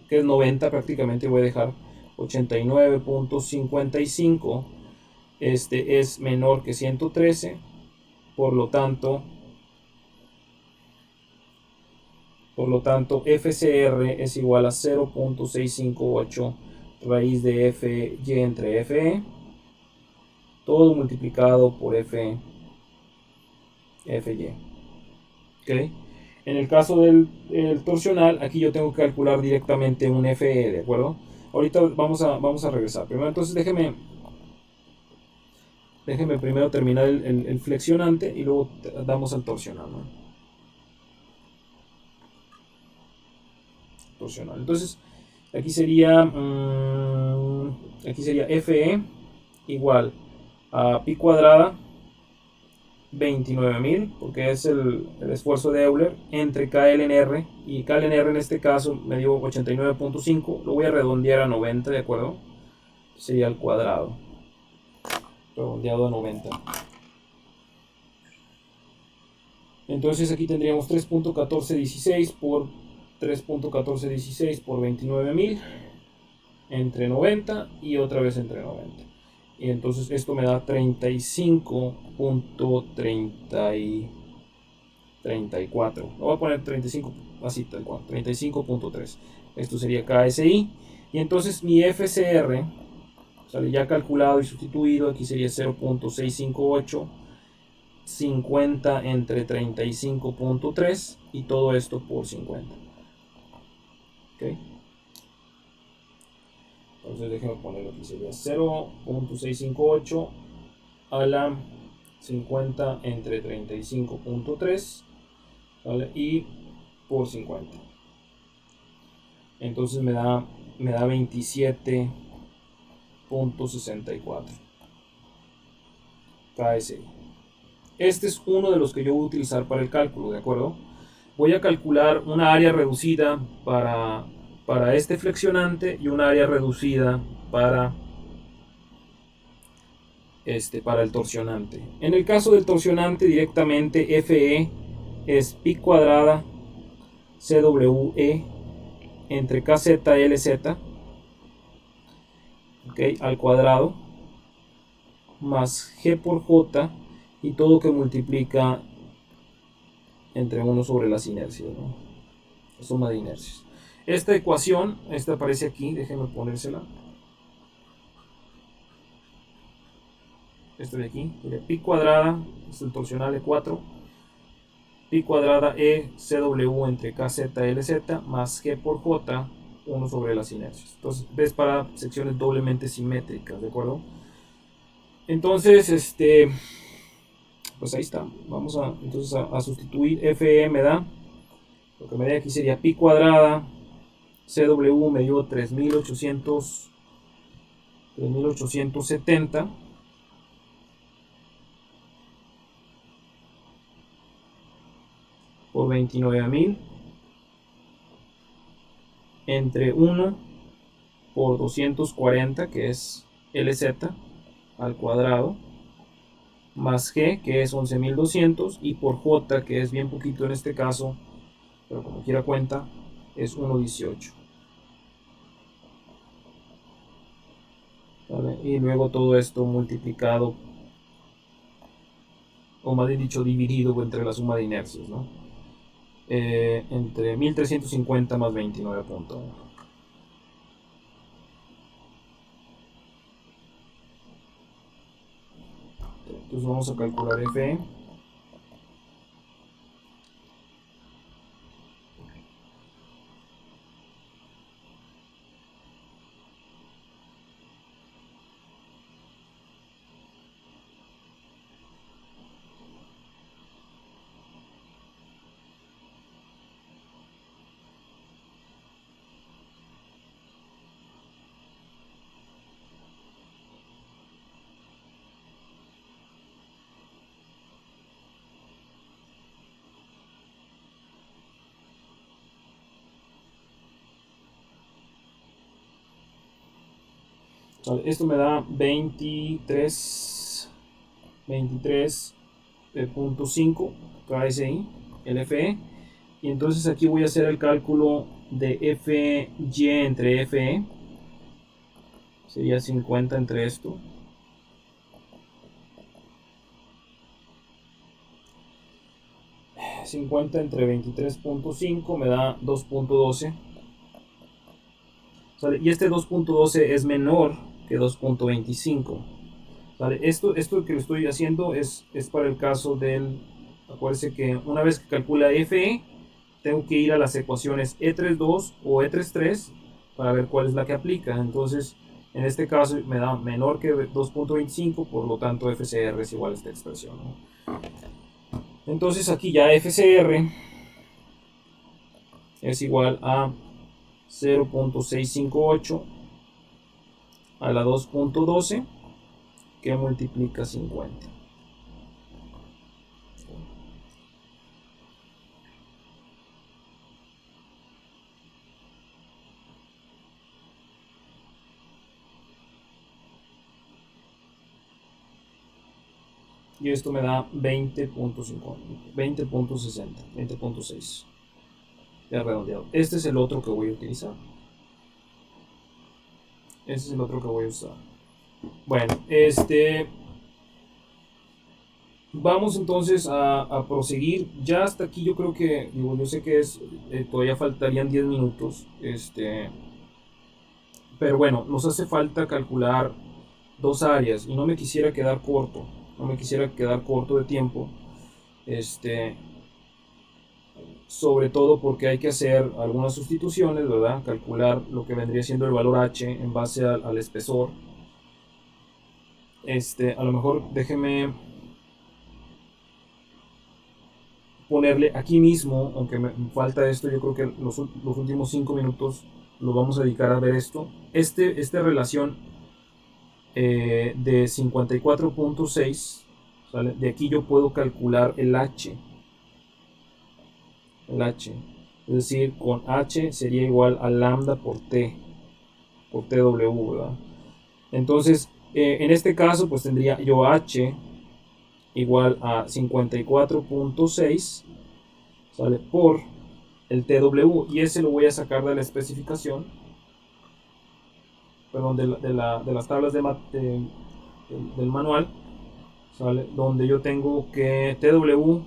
que es 90 prácticamente, voy a dejar 89.55, es menor que 113. Por lo tanto, FCR es igual a 0.658 raíz de FY entre FE, todo multiplicado por FY. ¿Okay? En el caso del torsional, aquí yo tengo que calcular directamente un FE, ¿de acuerdo? Ahorita vamos a regresar. Primero, entonces déjeme primero terminar el flexionante y luego damos al torsional, ¿no? Torsional. Entonces, aquí sería FE igual a pi cuadrada 29.000, porque es el esfuerzo de Euler, entre KLNR, y KLNR en este caso me dio 89.5, lo voy a redondear a 90, ¿de acuerdo? Sería al cuadrado, redondeado a 90. Entonces aquí tendríamos 3.1416 por 3.1416 por 29.000 entre 90 y otra vez entre 90. Y entonces esto me da 35.34. Lo voy a poner 35 así tal cual, 35.3. Esto sería KSI. Y entonces mi FCR, sale ya calculado y sustituido, aquí sería 0.658, 50 entre 35.3 y todo esto por 50. ¿Okay? Entonces déjenme ponerlo aquí, sería 0.658 a la 50 entre 35.3, ¿vale? Y por 50. Entonces me da 27.64 KSI. Este es uno de los que yo voy a utilizar para el cálculo, ¿de acuerdo? Voy a calcular una área reducida para este flexionante y una área reducida para el torsionante. En el caso del torsionante, directamente FE es pi cuadrada CWE entre KZLZ, ¿okay? Al cuadrado, más G por J y todo que multiplica entre 1 sobre las inercias, ¿no? La suma de inercias. Esta ecuación, esta aparece aquí, déjenme ponérsela. Esta de aquí, pi cuadrada, es el torsional E4, pi cuadrada E CW entre KZLZ más G por J, 1 sobre las inercias. Entonces, ves para secciones doblemente simétricas, ¿de acuerdo? Entonces, pues ahí está. Vamos entonces a sustituir. FE me da, lo que me da aquí sería pi cuadrada, CW me dio 3.870 por 29.000 entre 1 por 240, que es LZ al cuadrado, más G, que es 11.200, y por J, que es bien poquito en este caso, pero como quiera cuenta, es 1.18. ¿Vale? Y luego todo esto multiplicado, o más bien dicho, dividido entre la suma de inercias, ¿no? Entre 1.350 más 29.1. Entonces vamos a calcular FE. Esto me da 23.5 KSI, el FE. Y entonces aquí voy a hacer el cálculo de FY entre FE. Sería 50 entre esto. 50 entre 23.5 me da 2.12. ¿Sale? Y este 2.12 es menor que 2.25. ¿Sale? Esto que lo estoy haciendo es para el caso del... Acuérdense que una vez que calcula FE, tengo que ir a las ecuaciones E32 o E33 para ver cuál es la que aplica. Entonces, en este caso me da menor que 2.25, por lo tanto FCR es igual a esta expresión, ¿no? Entonces aquí ya FCR es igual a 0.658 a la 2.12 que multiplica 50. Y esto me da 20.50, 20.60, 20.6. Ya redondeado. Este es el otro que voy a utilizar. Este es el otro que voy a usar. Bueno, vamos entonces a proseguir. Ya hasta aquí yo creo que, digo, yo sé que es, todavía faltarían 10 minutos. Pero bueno, nos hace falta calcular dos áreas y no me quisiera quedar corto. No me quisiera quedar corto de tiempo. Sobre todo porque hay que hacer algunas sustituciones, ¿verdad? Calcular lo que vendría siendo el valor H en base al espesor. A lo mejor déjeme ponerle aquí mismo, aunque me falta esto, yo creo que los últimos 5 minutos los vamos a dedicar a ver esto. Esta relación de 54.6, ¿sale? De aquí yo puedo calcular el H. El H. Es decir, con H sería igual a lambda por TW, ¿verdad? Entonces, en este caso, pues tendría yo H igual a 54.6, ¿sale? Por el TW, y ese lo voy a sacar de la especificación, perdón, de las tablas del manual, ¿sale? Donde yo tengo que TW,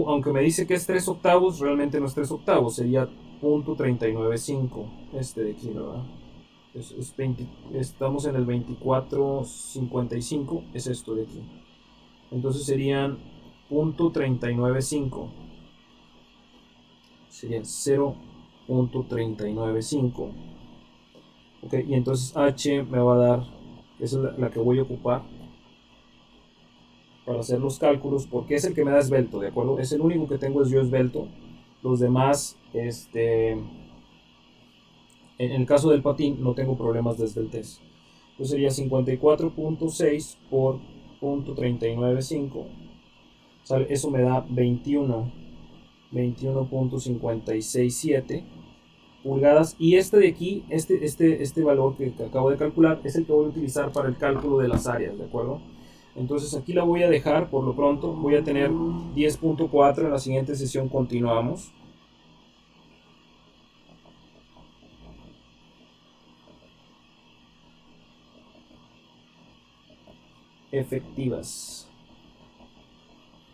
aunque me dice que es 3 octavos, realmente no es 3 octavos, sería .395, este de aquí, ¿verdad? Estamos en el 24.55, es esto de aquí. Entonces serían .395, sería 0.395. Ok, y entonces H me va a dar, esa es la que voy a ocupar para hacer los cálculos, porque es el que me da esbelto, ¿de acuerdo? Es el único que tengo, es yo esbelto. Los demás, en el caso del patín, no tengo problemas de esbeltez. Entonces sería 54.6 por .395. ¿Sale? Eso me da 21.567 pulgadas. Y este de aquí, este valor que acabo de calcular, es el que voy a utilizar para el cálculo de las áreas, ¿de acuerdo? Entonces aquí la voy a dejar por lo pronto. Voy a tener 10.4. En la siguiente sesión continuamos. Efectivas.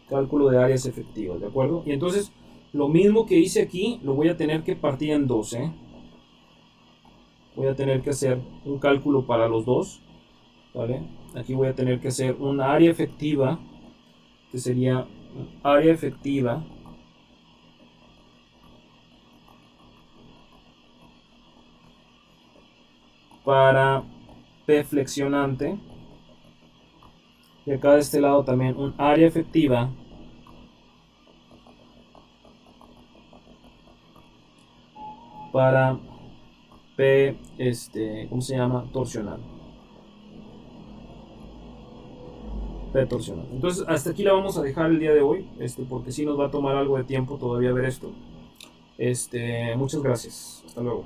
Cálculo de áreas efectivas, ¿de acuerdo? Y entonces lo mismo que hice aquí lo voy a tener que partir en dos, ¿eh? Voy a tener que hacer un cálculo para los dos, ¿vale? Aquí voy a tener que hacer un área efectiva, que sería área efectiva para P flexionante, y acá de este lado también un área efectiva para P, ¿cómo se llama? Torsional. P torsional. Entonces hasta aquí la vamos a dejar el día de hoy, porque sí nos va a tomar algo de tiempo todavía ver esto. Muchas gracias. Hasta luego.